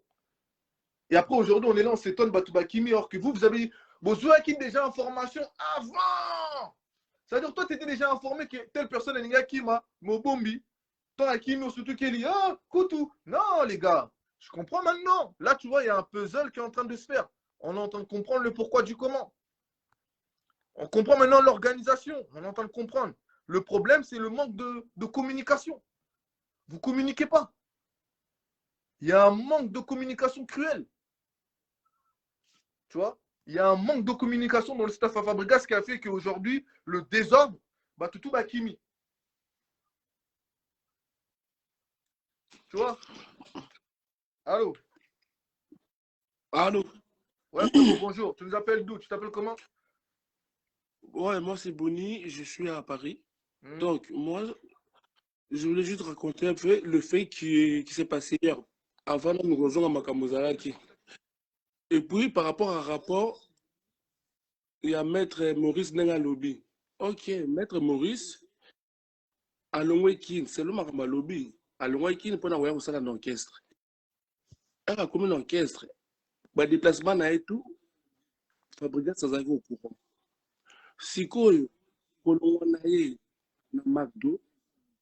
Et après, aujourd'hui, on est là, on s'étonne, Batoubakimi, alors que vous avez besoin qu'il y ait déjà information avant. C'est-à-dire, toi, tu étais déjà informé que telle personne est une qui m'a bombi. Toi, qui m'a surtout qui dit, ah, Koutou. Non, les gars, je comprends maintenant. Là, tu vois, il y a un puzzle qui est en train de se faire. On est en train de comprendre le pourquoi du comment. On comprend maintenant l'organisation. On est en train de comprendre. Le problème, c'est le manque de communication. Vous ne communiquez pas. Il y a un manque de communication cruel. Tu vois, il y a un manque de communication dans le staff à Fabregas qui a fait qu'aujourd'hui, le désordre, Toutou Bakimi. Tu vois? Allô?
Allô?
Ouais, bonjour. Tu nous appelles d'où? Tu t'appelles comment?
Ouais, moi c'est Bonnie, je suis à Paris. Donc, moi, je voulais juste raconter un peu le fait qui s'est passé hier, avant de nous rejoindre à Makamuzalaki. Et puis, par rapport à un rapport, il y a Maître Maurice Nenga Lobby. Ok, Maître Maurice, à Longwekin, c'est le Makama Lobby. À Longwekin, pour avoir un orchestre. Il y a comme un orchestre. Le déplacement n'a été tout. Fabregas, ça a été au courant. Si quoi, pour l'on na McDo,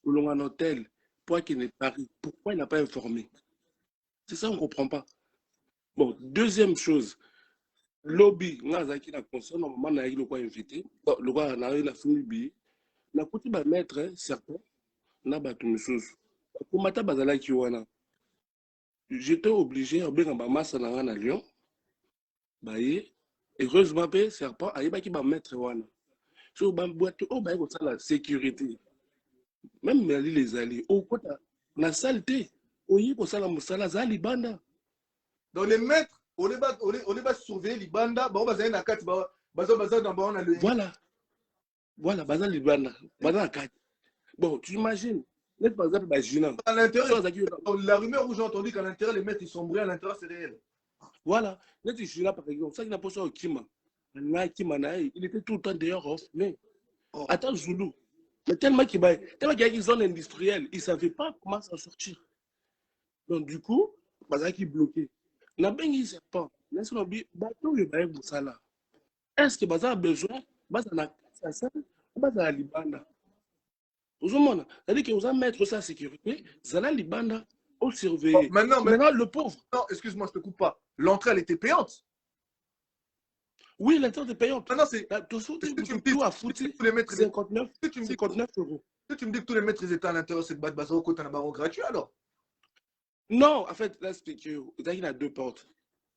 pour l'on a un hôtel, pour qu'il n'est pas, pourquoi il n'a pas informé? C'est ça, on ne comprend pas. Bon, deuxième chose, lobby, on a qui la console, normalement, on a eu le quoi invité, le quoi, on a eu la famille, on a côté de mettre certains, on a battu une chose. Pour matin, bazala qui wana, j'étais obligé, à bien en masse en à Lyon, et heureusement, serpent, à y va mettre wana. So, boîte, oh, bah, ça la sécurité. Même les alliés, au côté, la saleté, au y a ça la moussala, ça libanda.
Dans les maîtres, on va surveiller les bandas, on va aller dans la carte,
Voilà. Voilà, bazar libanda, bazar carte. Bon, tu imagines, net par exemple,
à l'intérieur, la rumeur où j'ai entendu qu'à l'intérieur, les maîtres ils sont brillants, à l'intérieur, c'est réel.
Voilà, net Juna par exemple, ça qui n'a pas ça au Kima. Il était tout le temps dehors off, mais attends Zoulou. Mais tellement qu'il y a une zone industrielle, il ne savait pas comment s'en sortir. Donc du coup, bazar qui est bloqué. On a bien dit serpent. Est-ce que bazar a besoin, bazar n'a pas ça, bazar a libanda. C'est-à-dire que vous allez mettre ça en sécurité, vous allez libanda au surveiller.
Maintenant,
le pauvre.
Non, excuse-moi, je ne te coupe pas. L'entrée, elle était payante.
Oui, l'entrée était payante.
Maintenant, c'est.
Tout à foutre, 59 euros.
Tu me dis que tous les maîtres ils étaient à l'intérieur, c'est de bazar au côté d'un baron gratuit alors?
Non, en fait, là, c'est que il y a deux portes.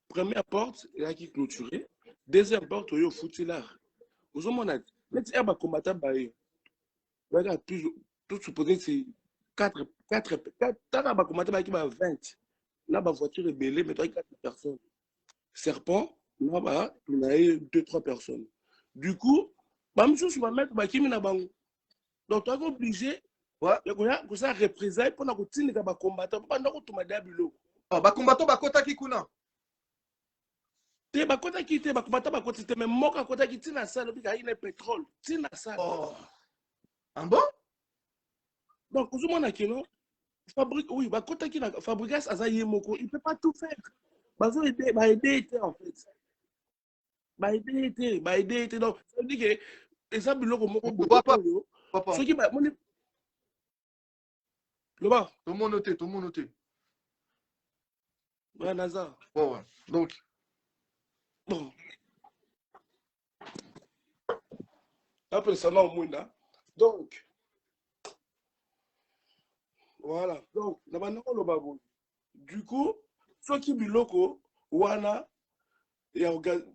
Première porte, il y a qui est clôturée. Deuxième porte, il y a foutu là. Vous avez dit, il y a un combattant, regarde, tout supposé, c'est 4 combattants qui va 20. Là, ma voiture est bêlée, mais toi, 4 personnes. Serpent, là, on a eu 2-3 personnes. Du coup, même chose, je vais mettre qui m'a bango. Donc, tu es obligé, que ça représente pour que tu aies combattant, pour que tu aies bilo.
Combattant, kota ki kuna.
Te bakota ki te bakomata bakota te mais moka kota ki tina ça lobi ka ina pétrole tina ça.
Oh. En bon?
Donc vous mona kino Oui, bah, quand Fabregas Azaye Moko, il ne peut pas tout faire. Bah, aider, en fait. Bah, aider. Donc, ça veut dire que, ça veut dire que Moko,
Papa,
ceux qui, bah, le bas.
tout le monde noté.
Ouais, Nazar.
Ouais. Donc.
Bon. Après, ça, non, Mouna. Donc, voilà. Donc, du coup, ceux qui biloko, Wana, et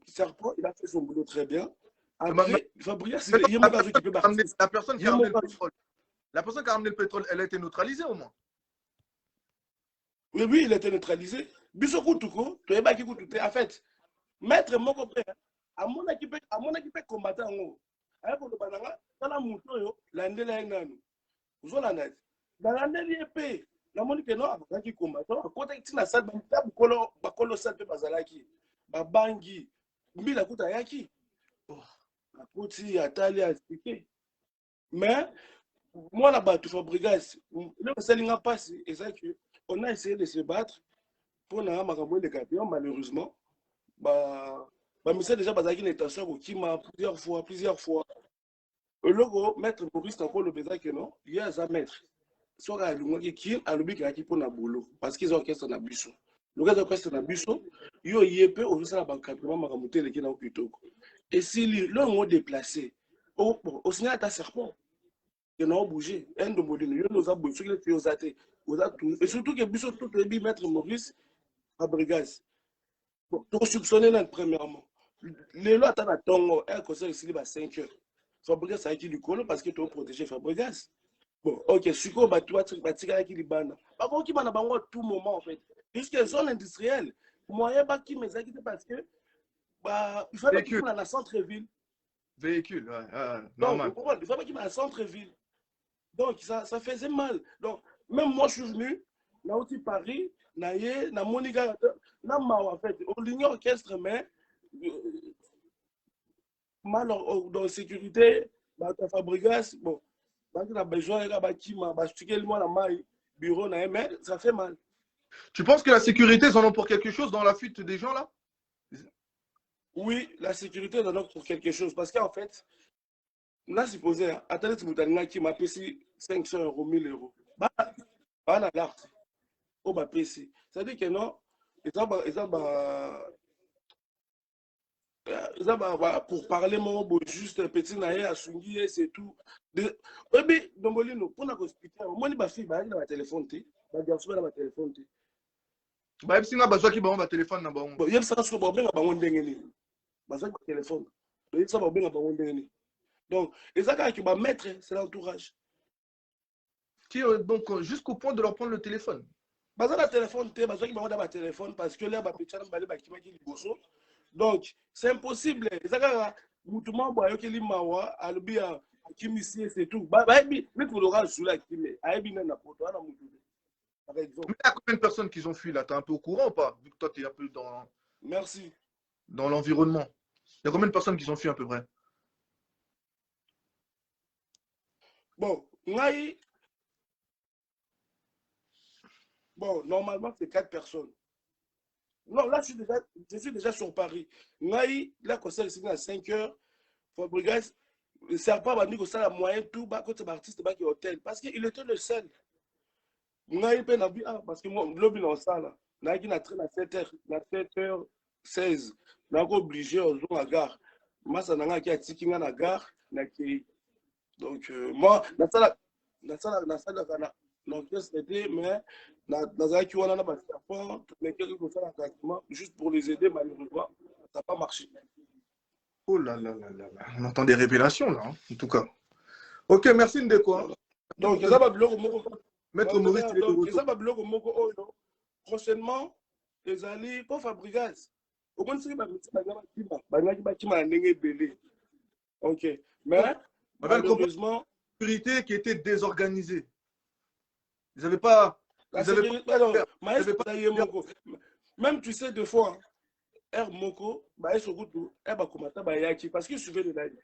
Serpent, il a fait son boulot très bien. Après, Fabrice, il y a un qui peut partir.
La personne qui a ramené le pétrole. La personne qui a ramené le pétrole, elle a été neutralisée au moins.
Oui, il a été neutralisé. Bisokoutuko, tu es baki koututé. En fait, maître moko pe, à mon équipe combattant en haut. Alors, le banana, dans la mouton, l'andela nanu. Vous avez la dans l'andela épée. La monique non, à qui combattant, à côté de la salle, bakolo salle pe bazalaki. Babangi, mbila kuta yaki. À côté, à Tali, à expliquer. Mais, moi, là-bas, tu fais Fabregas. Le seul n'a pas, c'est que on a essayé de se battre pour n'a pas de capion, malheureusement. Mais c'est déjà basé une intention qui m'a plusieurs fois. Le logo, maître Maurice, encore le bézak que non, il y a un maître. Soit à l'ouïe qui a l'ouïe qui pour na boulot, parce qu'ils ont orchestre na busso. Le gars d'orchestre na busso, il y a peu au juste la banque, makamuté le qui n'a plutôt. Et si le mot déplacé, au signal à serpent. Ils n'ont bougé. Un de Modine, ils nous ont bougé, ils ont athées. Et surtout que Bissot, tout le bien maître Maurice Fabregas. Pour soupçonner là, premièrement. Les lois attendent à ton un conseil ici à 5 heures. Fabregas a été du colo parce que tu as protégé Fabregas. Bon, ok, Suko, tu vas te qui libana. Par contre, qui m'a à tout moment en fait. Puisque zone industrielle, moyen pas qui me dit parce que il fallait qu'il y ait dans la centre-ville.
Véhicule, ouais,
normal. Donc, il fallait qu'il y ait dans la centre-ville. Donc, ça faisait mal. Donc, même moi, je suis venu, là aussi Paris, na Monica, en fait, on l'ignore orchestre, mais mal dans la sécurité, Fabregas, bon, on a besoin de bureau, mais ça fait mal.
Tu penses que la sécurité, ils en ont pour quelque chose dans la fuite des gens là?
Oui, la sécurité, ils en ont pour quelque chose. Parce qu'en fait, on a supposé, attendez, qui m'a payé 500 euros, 1000 euros. Pas dans l'art. Au bas PC. C'est-à-dire que non, pour parler, mon juste petit naïe à Sungi, c'est tout. Oui, mais Dombolino, pour nous expliquer, moi, je suis dans ma téléphone, dans ma téléphone.
Bah, si on a besoin qu'il y ait un téléphone, là-bas.
Il y a ça, je peux pas bien avoir un déngéné. Besoin de téléphone. Il y a ça, bien avoir un déngéné. Donc, et ça, qui va mettre, c'est l'entourage.
Donc, jusqu'au point de leur prendre le téléphone.
Téléphone parce que là, donc c'est impossible. C'est tout.
Mais il y a combien de personnes qui ont fui là? Tu es un peu au courant ou pas? Vu que toi, tu es un peu dans.
Merci.
Dans l'environnement. Il y a combien de personnes qui ont fui à peu près?
Bon, normalement, c'est 4 personnes. Non, là, je suis déjà sur Paris. Naï, là, quand c'est à 5 heures, Fabregas, le serpent va dire que ça, la moyenne, tout, quand c'est artiste, qui est hôtel. Parce qu'il était le seul. Naï, parce que moi, l'objet dans ça, là, Naï, il a traîné à 7h16. Naï, obligé, on joue à la gare. Moi, ça n'a qui a tiqué à la gare. Donc, moi, dans ça, l'orchestre était, mais dans un qui on a juste pour les aider, malheureusement, ça n'a pas marché.
Oh là là là là là. On entend des révélations là, hein, en tout cas. Ok, merci Ndeko.
Donc, ça va bloquer
Maître Maurice,
prochainement, les alliés pour Fabregas. Au moins, c'est ok. Mais, malheureusement,
sécurité qui était désorganisée. Ils n'avaient pas.
Même tu sais, deux fois, R Moko, parce qu'il suivait le live.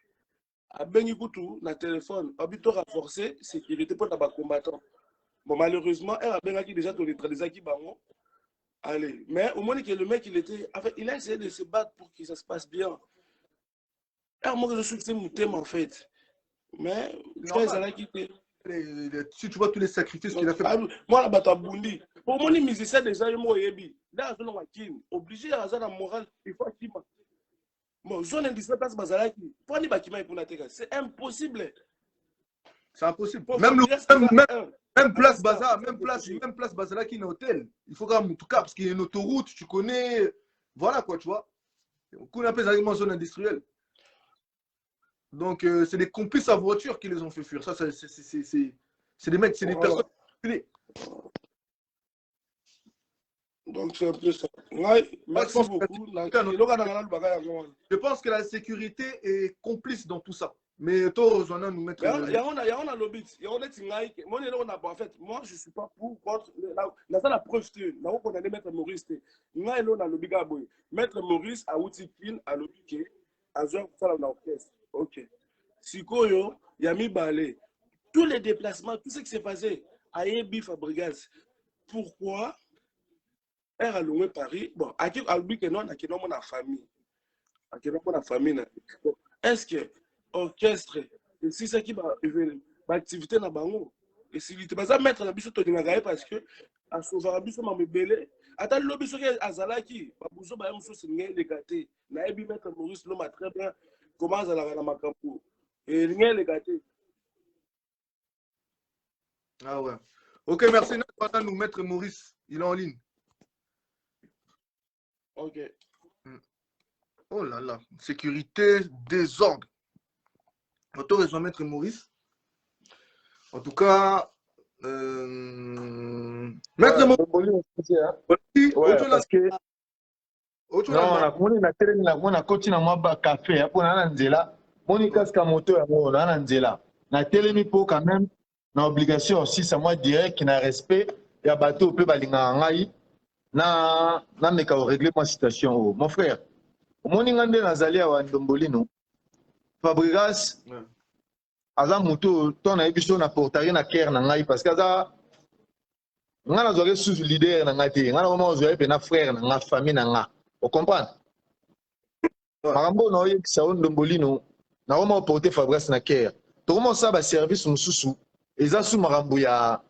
À Benikutu, na téléphone, habito renforcé, sécurité pour les combattants. Bon, malheureusement, elle a bien acquis déjà tous les traditions bango. Allez, mais au moins que le mec, en fait, il a essayé de se battre pour que ça se passe bien. Et moi, je suis mon thème, en fait. Mais,
si tu vois tous les sacrifices qu'il a fait.
Moi, la bataille Bundi. Pour moi, les musiciens, déjà, ils m'ont ébi. Là, je suis obligé à avoir la morale. Il faut qu'il m'a. Bon, zone industrielle, place Bazalaki. Pour les bâtiments, c'est impossible.
C'est impossible. Même place Bazar, même place Bazalaki, un hôtel. Il faut quand même, en tout cas, parce qu'il y a une autoroute, tu connais. Voilà quoi, tu vois. On appelle ça une zone industrielle. Donc, c'est des complices à voiture qui les ont fait fuir. Ça, c'est des mecs, c'est des personnes.
Donc, c'est un peu ça. Ouais, merci beaucoup.
Je pense que la sécurité est complice dans tout ça. Mais toi, nous mettre.
Il y a un lobby. En fait, moi, je ne suis pas pour. La preuve, on a mettre Maurice. Il y a un lobby. Mettre Maurice à Outikine, à lobby, à Jean, ça, dans l'orchestre. Ok. Sikoyo, il y a mis balai. Tous les déplacements, tout ce qui s'est passé à Ebi Fabregas. Pourquoi elle a loué Paris? Bon, à qui a oublié que non, à qui non, mon famille. À qui non, mon famille. Est-ce que orchestre, si c'est qui va activité dans Bango, et si il ne peut pas mettre la biche au parce que à sauver la biche, m'a belé. Attends, le biche à Zalaki, Babouzo, bah, c'est les gâtés. N'a pas mettre Maurice Loma très bien. Comment ça la Macampo? Et rien les gâtés.
Ah ouais. Ok, merci. Nous mettre Maurice. Il est en ligne.
Ok.
Oh là là. Sécurité, désordre. Autorisons mettre Maurice. En tout cas, maître Maurice.
Ouais, parce que non, la commune na terre na mona koti na mwa café hapo na nzela moni kaska moto ya mo na nzela na telemi po quand même na obligation aussi ça moi direct na respect ya bateau pe balinga ngai na meka régler ma situation mon frère moni ngande nazali ya Ndombolino Fabregas aza moto to na ebiso na portari na cœur na ngai parce que aza ngana zore sous leader na ngati ngana mo zore pe na frère na nga famille na nga. Vous comprenez? Marambo na oyekisa Ndombolino na oma porter Fabregas na cœur. To comment ça ba service mususu eza sous marambo ya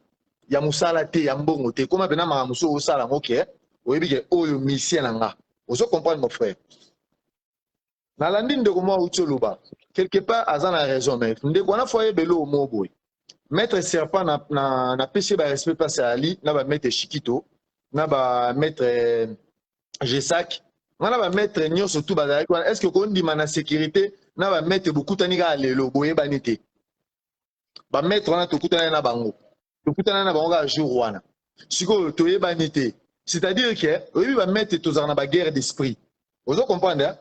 musala te ya mbongo te comment bena marambo so osala ngoke oyebi ke oyo mission na nga. Vous comprenez mon frère? Na landi ndeko mo utoloba quelque part azana raison mais ndeko na foye belo mo boy. Maître serpent na péché ba respect passe à Ali na ba maître Chikito na ba maître Gesak ngana ba mettre nyo surtout bazali quoi est-ce que ko ndima na sécurité na ba mettre beaucoup tani ga lelo boye banité ba mettre na to kutana na bango to kutana na bango ga jour wana siko to ye banité c'est-à-dire que oui ba mettre to na ba guerre d'esprit vous comprenez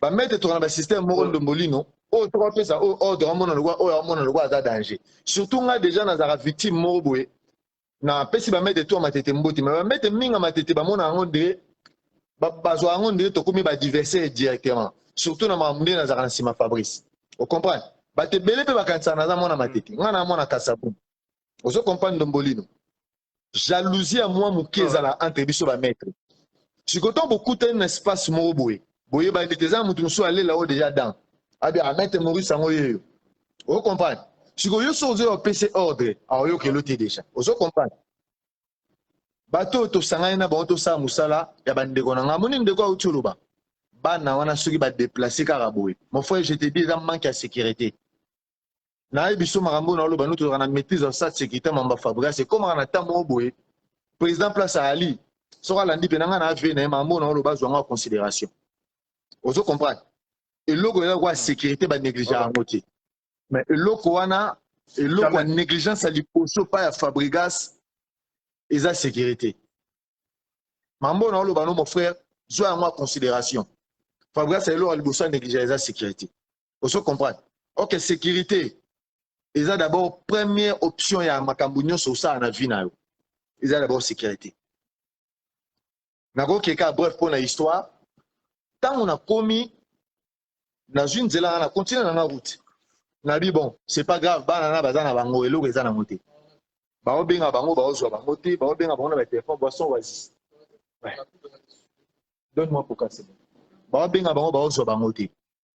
ba mettre to na ba système moko Ndombolino o to ko ça o de ramona le roi za danger surtout nga déjà na za victime moko boye na pesi ba mettre to matete mboti mais ba mettre minga matete ba mona ngo de bazwa ngo ndire to komi ba diverser directement surtout na mamundé na zakana sima Fabrice vous comprenez ba te belé pe ba kansa na za mona matete ngana mona kasabu vous comprenez Ndombolino jalousie à moi mukeza la entre biso ba maître si koton beaucoup un espace moko boye ba ndeteza mutu so aller là-haut déjà dans abi a mettre Maurice sango yeyo vous comprenez si ko yo soze au PC ordre a yo ke loté déjà vous comprenez bato to sangana na bango to sa musala ya bandeko na nga moni ndeko utuluba bana wana soki ba déplacer kaka boye mon frère je te dis ça manque à sécurité na biso marambo na loba nous to na maîtrise de sa sécurité mamba Fabregas c'est comme na tamo boye président place à Ali sera landi penanga na ave na mambo na loba zo en considération vous comprenez et logo ya kwa sécurité ba négliger en côté mais loko wana et loko négligence à liposo pas à Fabregas et sa sécurité. Mambo na oloba no mon frère, zo en considération. Fabregas c'est l'or liboso négliger sa sécurité. Vous comprenez? OK, sécurité. Et ça d'abord première option ya makambo nyonso ça na vie na yo. Et ça d'abord sécurité. Nako keka bref pour la histoire. Tant on a commis dans une zela na continue dans la route. Na bi bon, c'est pas grave, banana bazana bango elo eza na moté. baobenga bango baozwa bango te baobenga bango na batelefone boisson oasis. Ouais. Donne-moi pour casser. Baobenga bango baozwa bango te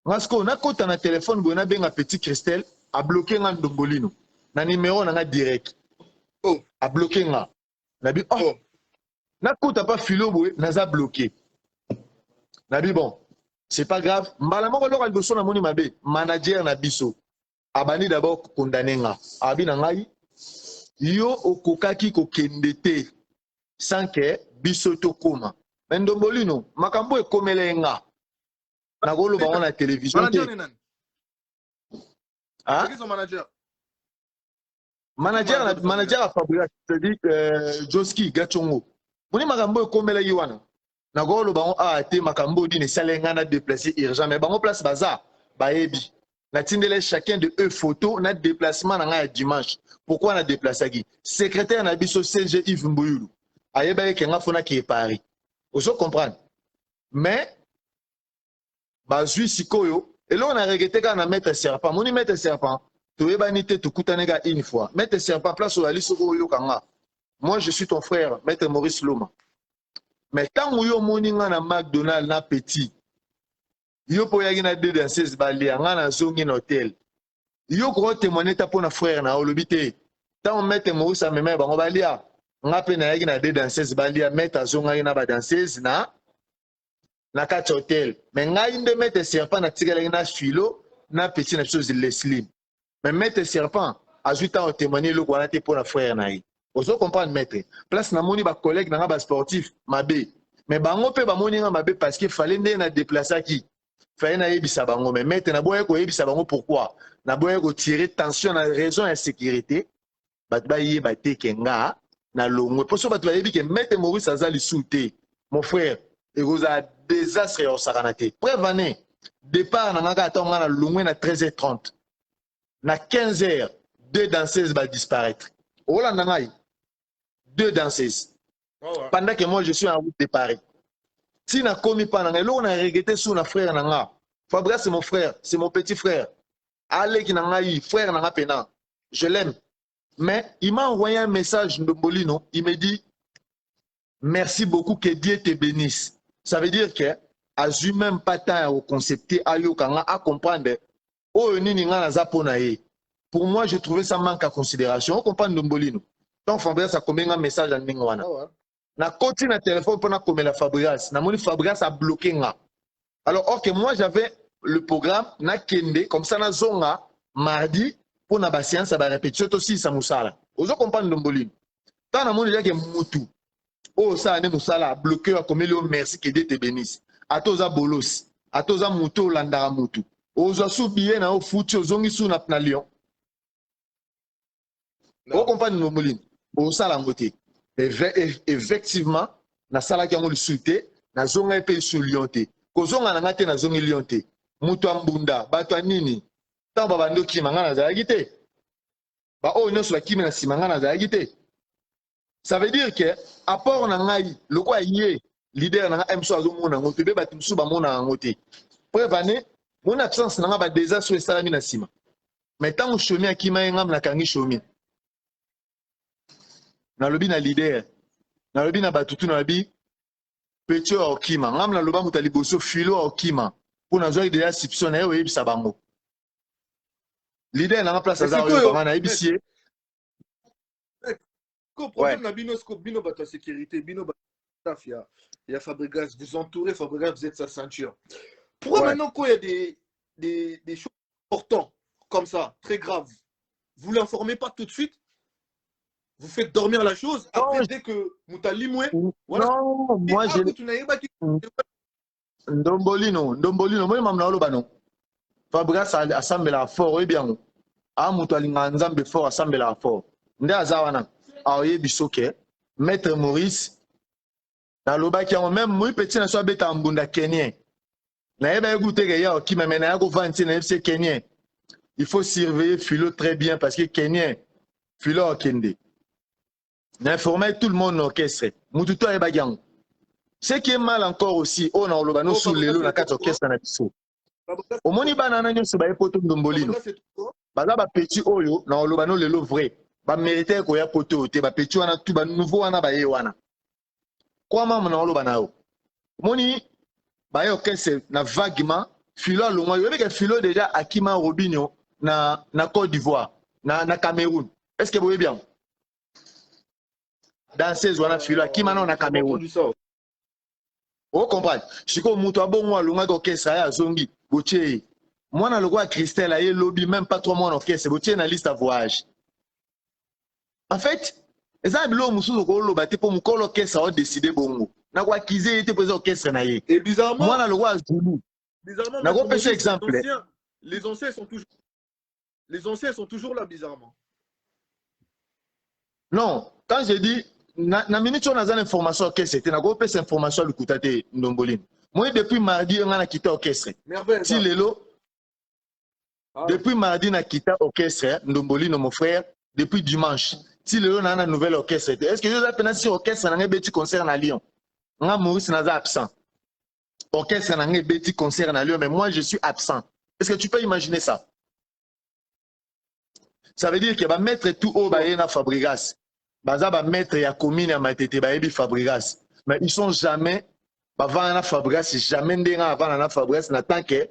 nga sikoyo nakota na telefone boye nabenga petit Christelle abloke nga Ndombolino na numéro na nga direct abloke nga nabi oh nakota pa filo boye naza bloqué nabi bon c'est pas grave mbala moko loka liboso na moni mabe manager na biso abandi d'abord condamné nga abi na ngai yo okokaki kokende te sans que biso tokoma mais Ndombolino makambo ekomele nga nakoloba ngo na télévision te manager a Fabrice c'est-à-dire Joski Gachongo moni makambo ekomelaki wana nakoloba ngo a te makambo dine salenga na déplacer urgent mais bango place baza bayebi natindele chacun de eux photo na déplacement na nga dimanche pourquoi na déplaçaki secrétaire na biso CG Yves Mbouyulu ayeba ke nga fona ki Paris oso comprendre mais bazui sikoyo elo na regretté ka na maître serpent moni maître serpent toyebani te tokutaneka une fois maître serpent place o ali soko yo kanga moi je suis ton frère maître Maurice Loma mais tant yo moni nga na McDonald na petit yo po yaki na 2 danseuse balia nga na zongi na hôtel yo ko témoigner ta pona frère na olobité tant maître Maurice amema bango balia nga pe na yaki na 2 danseuse balia maître zonga na ba danseuse na kati hôtel mais ngai nde maître serpent na tikalaki na filo na petit na chose Leslie mais maître serpent azui tant témoigner le wana te pona frère na ye ozo comprendre maître place na moni ba collègue na ba sportif mabe mais bango pe ba moni nga mabe parce que fallait nde na déplacer qui fallait na yebisa bango mais maître na boye ko yebisa bango pourquoi na boye ko tirer tension na raison de sécurité bat ba yeba te kenga na longwe pour ça bat ba yebi que maître Maurice azali souté mon frère et vous a désastre au sakanate preuve année départ na nga atonga na longwe na 13h30 na 15h 2 danseuses va disparaître Hollande ngai 2 danseuses pendant que moi je suis en route de Paris si na komi pa na ngai lo na regretté sous na frère na nga Fabrice c'est mon frère c'est mon petit frère allez qui na ngai frère na nga pena je l'aime mais il m'a envoyé un message Ndombolino il me dit merci beaucoup que Dieu te bénisse ça veut dire que azu même pas temps au concepter ayo kanga à comprendre oh nini nga na zapona ye pour moi je trouvais ça manque à considération on comprend Ndombolino donc Fabrice a commis un message en ningwana na koti na téléphone pour na comme la Fabrice na moni Fabrice a bloqué nga alors or que moi j'avais le programme na kende comme ça na zonga mardi pour na ba séance ba répétition aussi ça musala ozo comprendre Ndombolino tant na moni que mutu oh ça ne musala bloqué a comme le merci que Dieu te bénisse atoza bolos atoza mutu landara mutu ozo subiye na o futi ozongi su na Lyon on comprend Ndombolino au salangote effectivement na sala ki ngoli suite na zonga epe sur Lyon-té kozonga na ngate na zongi Lyon-té mutu ambunda bato nini tamba bando kimanga na zalaki te ba o nyonso la kimena simanga na zalaki te ça veut dire que apport na ngai loko ayé leader na MSO azomona ngote be batimsu ba mona ngote prevane mon absence na ba désastre sur salami na sima mais tant chomi akima ngam na kangi chomi na lobi na leader na lobi na batutu na lobi petit okima ngam na loba mutali boso filo okima pour na zoa de soupçon na yebi sabango leader na place za oyo bana ebisie
ko problème na bino scope bino bato sécurité bino bato il y a Fabregas vous entourez Fabregas vous êtes sa ceinture pourquoi maintenant quand il y a des choses importantes comme ça très graves vous l'informez pas tout de suite. Vous faites dormir la chose, après dès que Moutalimwe, voilà.
Non, moi je... Ndombolino, moi mamna olobano. Fabrice assemble la fort, bien. Ah Moutalinga nzambe fort assemble la fort. Nde azawana. Aoye bisoke, maître Maurice. Na lobaki même moi petit na so beta mbunda kenien. Na yeba écouter que ya ki memena ya ko vanti na FC kenien. Il faut surveiller Philo très bien parce que kenien Philo okende. D'informer tout le monde dans l'orchestre. Moututo et Bagang. Ce qui est mal encore aussi, on a olobano sous les lots dans 4 orchestres na biso. Au moni banana nyo se baye poto Ndombolino. Baza ba petit oyo na olobano lelo vrai. ba mériter ko ya poto te ba petit wana tout ba nouveau wana ba ye wana kwa mama na oloba nao moni ba yo kese na vaguement Philo Longwa yo que Philo déjà Akima Robinho na Côte d'Ivoire na Cameroun est-ce que vous voyez bien dans ces wana Philo Akima na Cameroun vous comprenez siko muto abongo alonga orchestre ya zongi botie mwana lokwa Christelle aye lobby même pas 3 mois orchestre botie na liste à voyage en fait eza bilo mususu ko loba te pour mukolo orchestre a décider bongo na kwa kize était présent orchestre na ye
et bizarrement
mwana lokwa Zulu
bizarrement
na ko pese exemple
les anciens sont toujours là bizarrement
non quand je dis na minute on a une information que c'était na ko pese information le kutate ndombolini moi depuis mardi on a quitté orchestre si lelo depuis mardi na quitté orchestre ndombolini mon frère depuis dimanche si lelo na nouvelle orchestre est-ce que je appelle si orchestre na petit concert à Lyon nga Maurice naza absent orchestre na petit concert à Lyon mais moi je suis absent est-ce que tu peux imaginer ça ça veut dire que va mettre tout au na Fabregas baza ba mettre ya commune ya Matete ba yebi Fabregas mais ils sont jamais avant na Fabregas jamais ndenga avant na Fabregas na tant que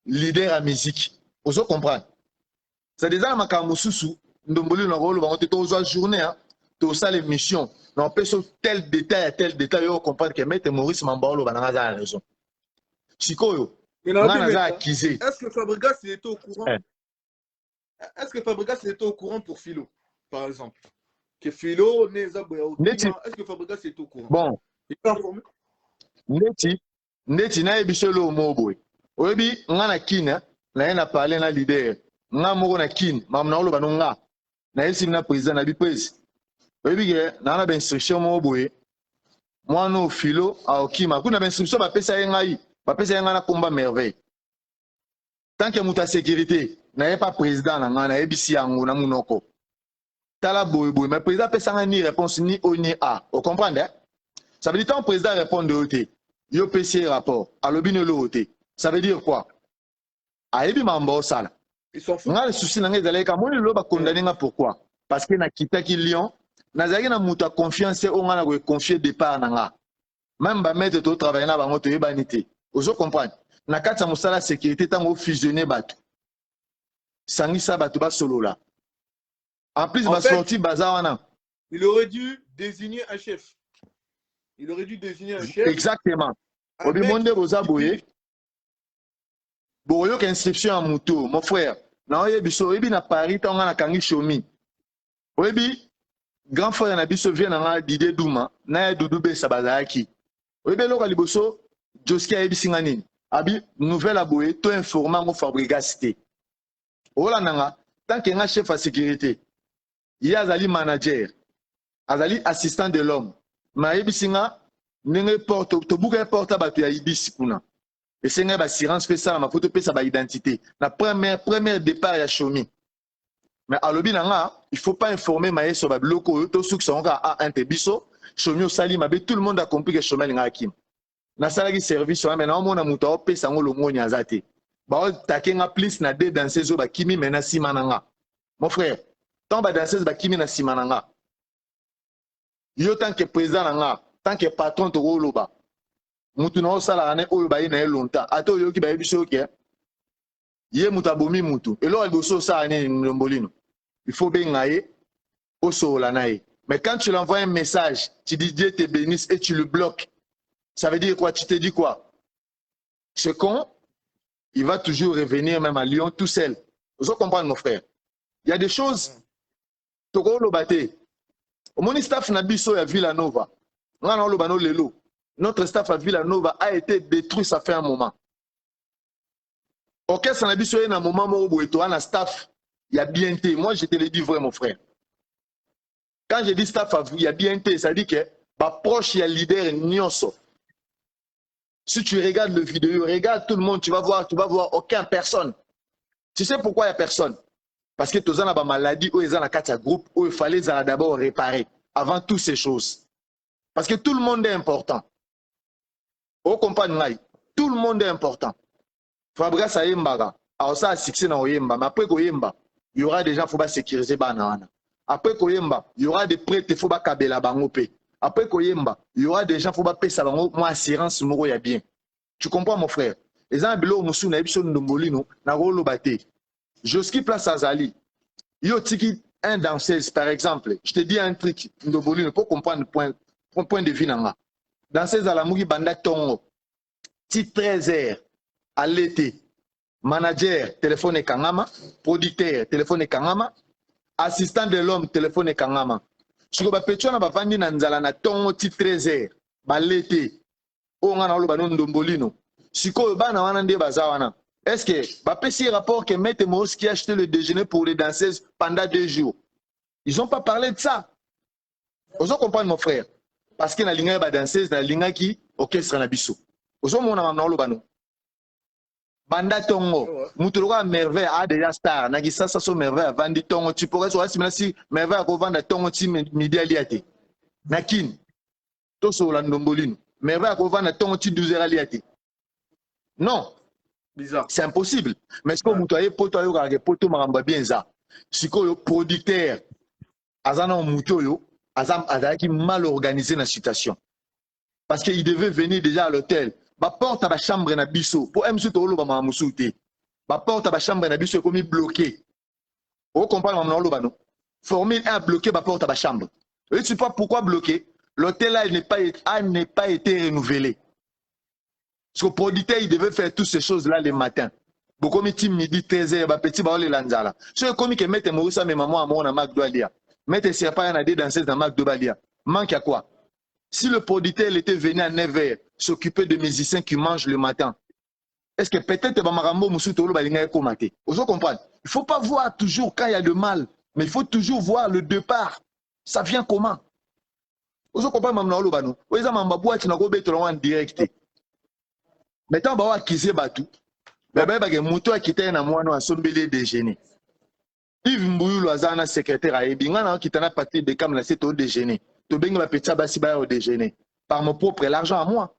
leader à musique vous comprenez c'est déjà makambo susu ndomboli na rolo ba to zo journée to ça l'émission non peut sur tel détail vous comprendre que mettre Maurice Mambolo ba na za raison sikoyo
est-ce que Fabregas il était au courant est-ce que Fabregas était au courant pour Philo par exemple que Philo est-ce que Fabregas est au courant
bon
il est informé
neti na ebiselo moboy oyebi nga na kina na na parler na leader nga moko na kin mam na oloba nga na yesi na président na bipesi oyebi ke na ba instruction moboy mwana Philo aokima kuna ba instruction ba pesa ngai ba pesa nga na combat merveille tant que muta sécurité na pas président na nga na ebisi yango na munoko tala boy mais président pesa nga ni réponse ni o ni a vous comprenez ça veut dire tant président répond de côté yo PC rapport alobino le côté ça veut dire quoi ayebi mambo sala
ils sont fous
nga le souci na ngezala ka moni lo ba condamner nga pourquoi parce que na kitaki Lyon na zaki na muta confiance o nga na ko confier départ na nga même ba mettre to travailler na bango to yebanité vous comprenez na kati ya musala sécurité tango fusionner bato sangisa bato ba solo là en plus va sortir bazar wana
il aurait dû désigner un chef. Il aurait dû désigner un chef.
Exactement. Obi monde boza boye. Boyo inscription en moto, mon frère. Na oye biso ebi na Paris tonga na kangi shomi. Obi grand frère na biso vient na Didier Douma, na Doudou Be Sabazaki. Obi loka liboso Joski ebi singani. Abi nouvelle aboye to informant mo Fabregas cité. Ola nanga tant que nga chef à sécurité. Il y a Azali manager. Azali assistant de l'homme. Maïbisinga, n'engé porte, to bouge porte bato ya ibisi kuna. Et c'est une assurance fait ça, ma photo fait sa identité. La première départ ya chomi. Mais à l'obi nanga, il faut pas informer maïe sur ba bloco, to souk son ka a intebiso, chomi au sali mabe, tout le monde a compris que chomi nga akim. Na salagi service on maintenant mon amuta op sango lo ngoni azate. Ba takenga plus na de dans ces ba kimi mena simananga. Mon frère, tant ba danseuse ba kimi na simananga. Yo tant que président nanga, tant que patron to roloba. Mutu na osala ane oyo ba ina longtemps. Ato yo ki ba biso ke. Ye muta bomi mutu. Et là il so ça ane ndombolino. Il faut bien ngaye au sola nae. Mais quand tu l'envoies un message, tu dis Dieu te bénisse et tu le bloques. Ça veut dire quoi? Tu te dis quoi? Ce con, il va toujours revenir même à Lyon tout seul. Vous comprenez mon frère? Il y a des choses. Toko lo bate. Mon staff na biso ya Villanova. Ngana lo bano lelo. Notre staff à Villanova a été détruit ça fait un moment. Ok, ça na biso na moment mo boeto na staff il y a bien été. Moi je te le dis vrai mon frère. Quand je dis staff il y a bien été, ça dit que ba proche il y a leader nyonso. Si tu regardes le vidéo, regarde tout le monde, tu vas voir aucun personne. Tu sais pourquoi il y a personne? Parce que tous en a maladie ou ils ont un groupe où il fallait d'abord réparer avant toutes ces choses. Parce que tout le monde est important. Au compagnie, tout le monde est important. Fabregas Ayembaga, alors ça a succès dans Oyemba, mais après Oyemba, il y aura des gens qui faut sécuriser banana. Après Koyemba, il y aura des prêtres, il faut pas kabela bangope. Après Koyemba, il y aura des gens, il faut pas payer ça bango, moi assurance moro ya bien. Tu comprends mon frère? Les gens bilo musu na ebiso ndombolino na rolo bate. Joski place Azali. Yo tiki un danseuse par exemple. Je te dis un truc ndombolino pour comprendre point de vue nanga. Danseuse à la mugi banda tongo. Ti 13h à l'été. Manager téléphone kangama, producteur téléphone kangama, assistant de l'homme téléphone kangama. Siko ba petcho na bavandi na nzala na tongo ti 13h ba l'été. O ngana lo banon ndombolino. Siko bana wana nde bazawana. Est-ce que ba pesi rapport que Maître Moros qui a acheté le déjeuner pour les danseuses pendant 2 jours. Ils n'ont pas parlé de ça. Vous comprenez mon frère? Parce que na linga ba danseuse na linga qui orchestre na biso. Vous mona mamna lo bano. Banda tongo, mutuluka merveille a déjà star, na gisasa so merveille vandi tongo, tu pourrais so asimila si merveille ko vanda tongo ti midi aliate. Na kin. To so la ndombolino. Merveille ko vanda tongo ti 12h aliate. Non.
Bizarre.
C'est impossible. Mais ce que vous avez poto yo ka poto maramba bien ça. Siko yo producteur azana muto yo azam azaki mal organisé la situation. Parce qu'il devait venir déjà à l'hôtel. Ba porte à la chambre na biso pour MSU to lo ba mamusute. Ba porte à la chambre na biso comme bloqué. Vous comprenez maintenant lo bano. Formule 1 bloqué ba porte à la chambre. Et tu sais pas pourquoi bloqué? L'hôtel là n'est pas été renouvelé. Parce que le producteur il devait faire toutes ces choses là le matin. Beaucoup de midi 13h ba petit ba le lanzala. Ce comme que mettre Maurice mais maman à mon na Mac Doalia. Mettre Serpa na des danseuses dans Mac Doalia. Manque à quoi? Si le producteur était venu à 9h s'occuper de musiciens qui mangent le matin, est-ce que peut-être Bamarambo Moussouto Balinga Komate? Vous comprenez? Il ne faut pas voir toujours quand il y a le mal, mais il faut toujours voir le départ. Ça vient comment? Vous comprenez Mamna Lobano? Vous avez un boîte qui n'a pas été en direct. Maintenant, on va acquiser Batou. Bébé, Mouto a quitté un mois à son belé déjeuner. Yves Mbouyou, le secrétaire à Ebinga, qui t'a parti de Kamla, c'est au déjeuner. Tu benga petit basiba au déjeuner. Par mon propre l'argent à moi.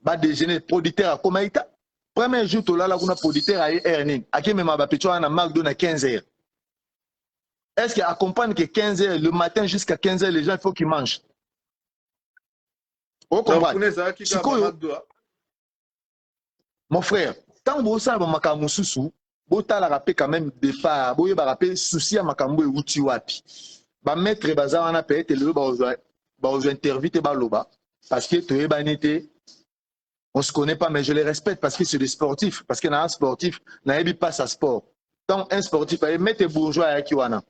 Ba déjeuner producteur à Komaïta. Premier jour, tu l'as là, on a producteur à earning. À qui même ma petit à McDo à 15h. Est-ce qu'il accompagne que 15h le matin jusqu'à 15h, les gens, il faut qu'ils mangent? Vous comprenez? Mon frère, tant que vous avez un moussou, vous avez quand même départ, vous avez un souci à Makambo et Outi Wapi. Ba maître bazar on a payé le ba interview baloba parce que tu es banité on se connaît pas mais je les respecte parce que c'est des sportifs parce que un sportif n'a pas sa sport donc un sportif il mettre bourgeois à kiwana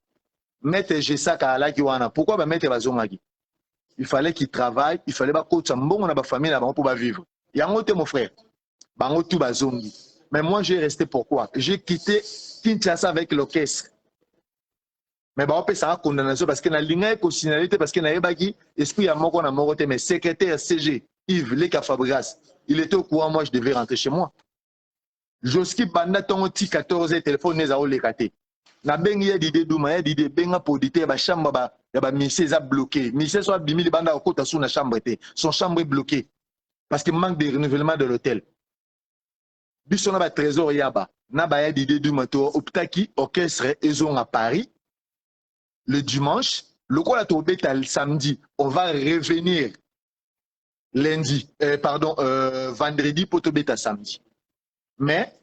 mettre Jesaka à la kiwana pourquoi ba mettre bazongaki il fallait qu'il travaille il fallait ba coach mbongo na ba famille là pour ba vivre yango te mon frère bango tout bazongi mais moi j'ai resté pourquoi j'ai quitté Kinshasa avec l'orchestre. Mais on peut savoir condamnation parce que na linga est constitutionnalité parce que na ebaki esprit à moko na morote mais secrétaire CG Yves Leka Fabregas il était au courant moi je devais rentrer chez moi. Joski banda tongo ti 14 téléphone neza o lekate. Na bengi ya dide duma ya dide benga podité ba chambre ba ya ba ministère za bloqué. Ministère soit bimi banda okota sous na chambre té. Son chambre est bloquée parce que manque de renouvellement de l'hôtel. Biso na ba trésor yaba na ba ya dide duma to optaki orchestre ezon à Paris. Le dimanche, le quoi la tombée le samedi, on va revenir lundi, vendredi pour tomber samedi. Mais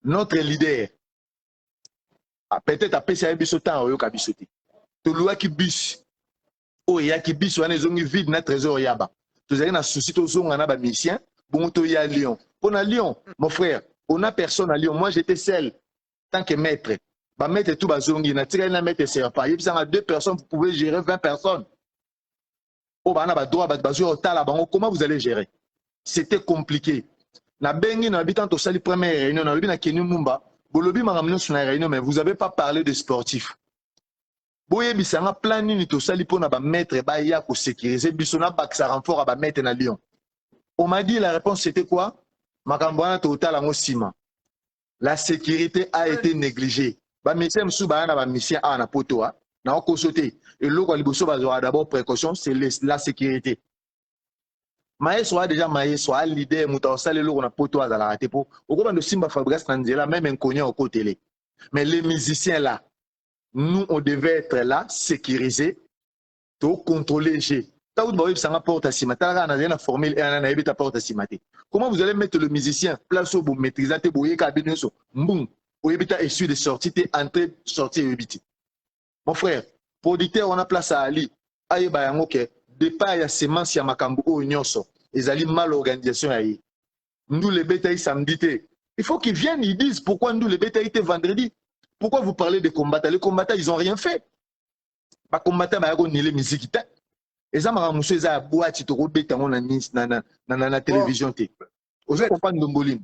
notre leader, peut-être après ça, il y a un bisoté. Tu vois qui bis, oh il y a qui bis, on est zone vide na trésor yaba. Tu as un souci to zone on a mission, bon tu y a Lyon. On a Lyon, mon frère, on a personne à Lyon. Moi j'étais seul tant que maître. Bah mettre tout bazongi na tira na mettre serpa yebisa nga 2 personnes vous pouvez gérer 20 personnes. Oh bah na ba droit ba bazo tala bango comment vous allez gérer? C'était compliqué. Na bengi na habitant to sali première réunion na lobi na Kenu Mumba, bolobi mangamino sur la réunion mais vous avez pas parlé de sportifs. Boye bisanga plan nini to sali pona ba mettre ba ya ko sécuriser bisona ba ça renfort ba mettre na Lyon. On m'a dit la réponse c'était quoi? Makambwana to tala ngo sima. La sécurité a été négligée. Ba mission msuba na ba mission a na poto na ko sauter et loko liboso bazora d'abord précaution c'est la sécurité. Maestro a déjà maestro a leader muta osale loko na poto azala raté po oko bando Simba Fabregas na nzela même inconnu au côté. Mais les musiciens là nous, on devait être là, sécurisés, pour contrôler G. Comment vous allez mettre le musicien place où vous maîtrisez, vous essuie de sortie, entrée, sortie. Mon frère, producteur, on a place à Ali. Aïe, bah, ok. Départ, il y a semence, il y a Makambo, il y a mal organisation. Nous, les bétails samedi. Il faut qu'ils viennent, ils disent pourquoi nous, les bétails étaient vendredi. Pourquoi vous parlez des combattants? Les combattants, ils n'ont rien fait. Les combattants, ils ont les musiques. Et ça m'a dit que boîte la télévision.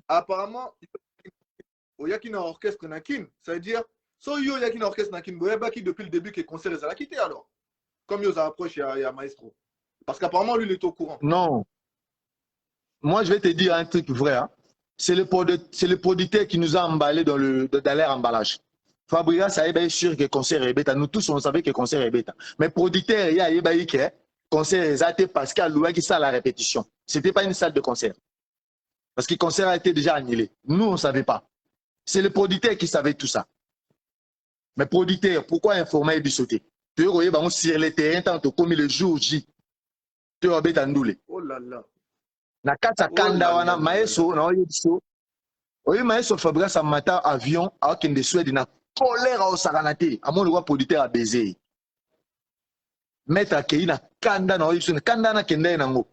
Apparemment, il y a un orchestre nakin. Ça veut dire, si il y a un orchestre nakin, il y a depuis le début que le concert est à la quitter alors. Comme il y a approché, il y a Maestro. Parce qu'apparemment, lui, il est au courant.
Non. Moi, je vais te dire un truc vrai. Hein. C'est le producteur qui nous a emballé dans l'air emballage. Fabregas, ça est sûr que le concert est bêta. Nous tous, on savait que le concert est bêta. Mais producteur, il y a que concert est parce qu'il y a qui ça la répétition. Ce n'était pas une salle de concert. Parce que le concert a été déjà annulé. Nous, on ne savait pas. C'est le producteur qui savait tout ça. Mais producteur, pourquoi informer et sauter? Tu vois, sur le terrain, tant que comme le jour J. Tu vois,
oh là là.
Na kata kanda wana maestro na oyebiso. Oye maestro Fabregas amata avion a kende Suède na colère au saranate. Amon le roi producteur a baisé. Mettre akei na kanda na oyebiso na kanda na kende na ngo.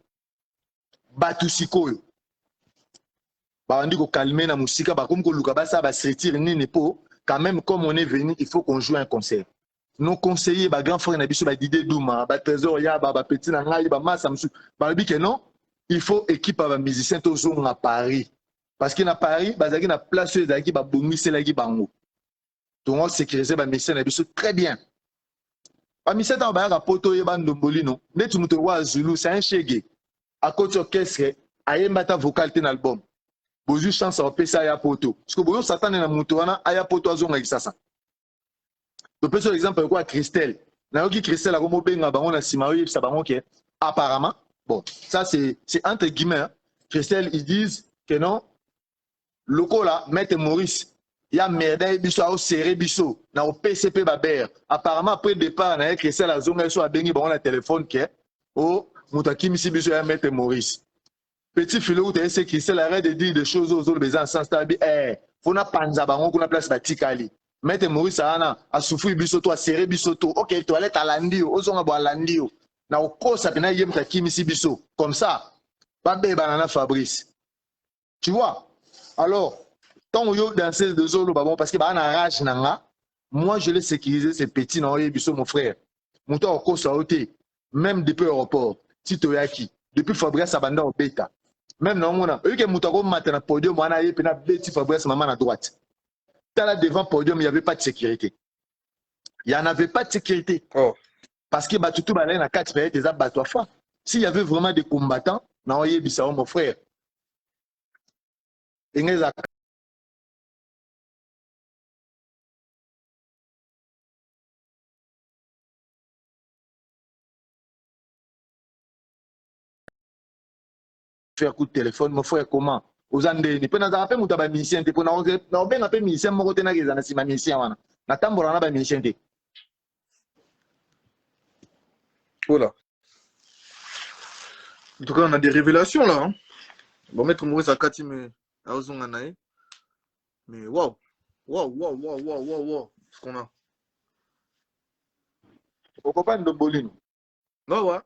Batu sikoyo. Ba ndi ko calmer na musika ba comme ko luka ba ça ba se retire nini po quand même comme on est venu il faut qu'on joue un concert. Nos conseillers ba grand frère na biso ba Didier Douma ba Trésor ya ba petit na ngai ba massa musu ba bi que non. Il faut équipe à musicien toujours à Paris. Parce qu'à Paris, il y a une place où il y a une bango. Donc, on sécurise les musiciens très bien. Les musiciens qui ont un poto et bandombolino, mais tu me vois Zulu, c'est un chégué. À côté orchestre, il y a un vocal dans l'album. Vous avez chance à faire ça à poto. Parce que vous s'attendez à Moutouana, à poto à zone avec ça. Je peux par exemple quoi Christelle. Christelle a remonté à Baron à Simaï, ça va manquer. Apparemment. Bon, ça c'est entre guillemets. Hein. Christelle, ils disent que non, le là, Maître Maurice, il y a merde, biso a serré biso, na au PCP Baber. Apparemment, après le départ, na Christelle a zone, elle soit béni, bon, la téléphone qui est, oh, moutaki misi biso ya Maître Maurice. Petit philo, où tu sais, Christelle arrête de dire des choses aux autres, mais en sens, t'as dit, faut na panza bango, qu'on a place batikali. Maître Maurice a souffert biso, toi, serré biso, ok, toilette à landio, aux on a landio. Na oko sapena yem ta kimisi biso comme ça ba be banana Fabrice tu vois alors tant yo danser de zolo ba bon parce que ba na rage nanga moi je l'ai sécurisé ces petits na biso mon frère mon temps oko sauté même depuis l'aéroport Tito Yaki depuis Fabrice abanda au beta même non mona eux que mutako matin na podium wana yepe na beti Fabrice maman à droite là devant podium il y avait pas de sécurité il y en avait pas de sécurité
oh.
Parce que tout le monde a 4 périodes des abattoirs. S'il y avait vraiment des combattants, non, il y a mon frère. Faire coup de téléphone, mon frère, comment? Aux Andes, ni pena za pe mutaba musicien te pona na ben ape musicien moko te na keza na sima musicien wana. Na tambola na ba musicien te.
Voilà. En tout cas, on a des révélations là. Hein. Bon, Maître Maurice Akati, mais à Ozonganae. Mais waouh. Waouh. Ce qu'on a.
Au copain de Bolino.
Non, ouais.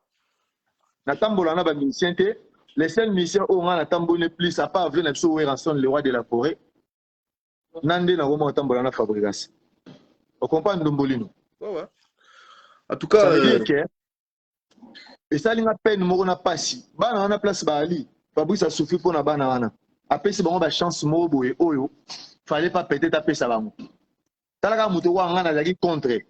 Na tambola na ba musicien te. Les seuls musiciens au rang na tambolé plus à part venir sur Ranson le roi de la forêt. Nande na Roma tambola na Fabregas. Au copain de Bolino.
Ouais. En tout cas,
ça veut dire que et ça linga peine moko na pasi bana na place ba ali Fabrice a souffert pour na bana wana après c'est bon ba chance mo boye oyo fallait pas peut-être taper ça bango talaka muto wa ngana zaki contre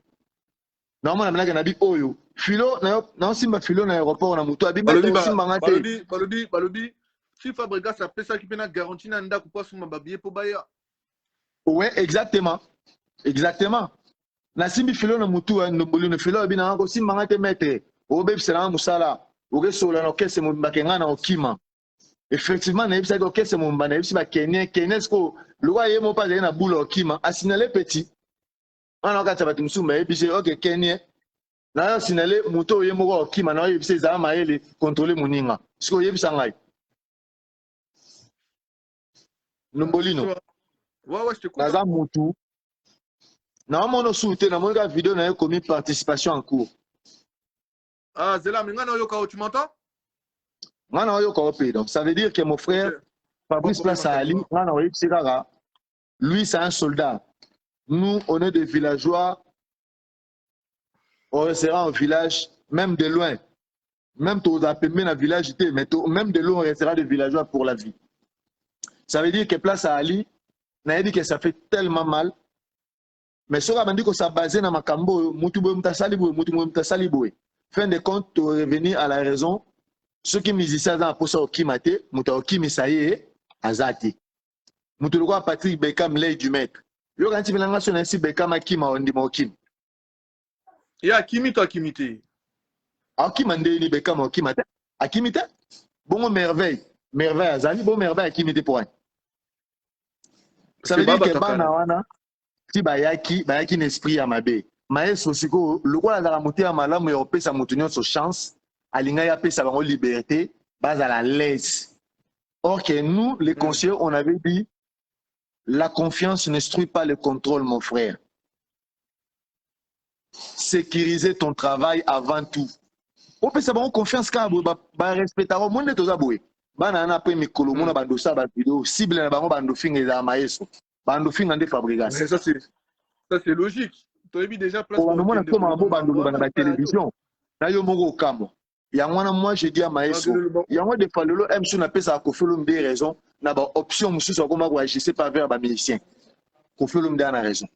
normalement na na bi oyo filo na simba filo na aéroport na muto abi simba ngate
balobi si Fabregas a fait ça qui peut na garantie na ndako kwa suma ba billet pour baya
ouais exactement na simbi filo na muto na bolino filo abi na ko simba ngate maître Obe c'est musala oge sola no kese mo bakenga na okima effectivement na ebisa ko kese mo mbana ebisa ba Kenya ko le roi yemo pas na boule okima a signalé petit On a quand ça va te soumettre, puis c'est ok, Kenya. Na signalé moto ye moko okima na ye bise za maele contrôler moninga. Siko ye bisa ngai. Nombolino.
Ouais, je te comprends.
Naza mutu. Na mono soute na monga vidéo na ye commis participation en cours.
Ah, Zela, mais tu m'entends?
Donc ça veut dire que mon frère Fabrice Place à Ali, lui c'est un soldat. Nous on est des villageois. On restera en village même de loin. Même tout appelé dans village mais même de loin on restera des villageois pour la vie. Ça veut dire que Place à Ali, n'a dit que ça fait tellement mal. Mais ce qu'on dit que ça basé dans Makambo, fin de compte, pour revenir à la raison, ceux qui musiciens dans pour ça au Kimate, Mouta au Kimisaye, Azati. Mouta le Patrick Beckham, l'œil du maître. Yo quand tu veux l'engagement sur ainsi Beckham à Kim, on dit mon Kim.
Et à Kimite, à Kimite.
À Kimande ni Beckham au Kimate. À Kimite, bon merveille, merveille Azali, bon merveille à Kimite pour un. Ça veut dire que Banawana, si Bayaki n'esprit à ma baie. Maestro Siko, le roi de la montée à Malam, et on peut sa montagne sur chance, à l'ingaya peut sa liberté, base à la l'aise. Or que nous, les conseillers, on avait dit, la confiance n'instruit pas le contrôle, mon frère. Sécuriser ton travail avant tout. On peut savoir confiance car respecter au monde de tous aboué. Banana après mikolo mona bandosa ba vidéo cible na bango bandofinga za maestro. Bandofinga de fabrication.
Ça c'est logique. Tu as vu déjà place
pour la télévision. Na yo moko kamo. Ya mwana moi je dis à maestro. Ya moi de falolo M sur na pesa ko felo mbe raison na ba option mususu akoma ko agir pas vers ba musicien. Ko felo mbe na raison.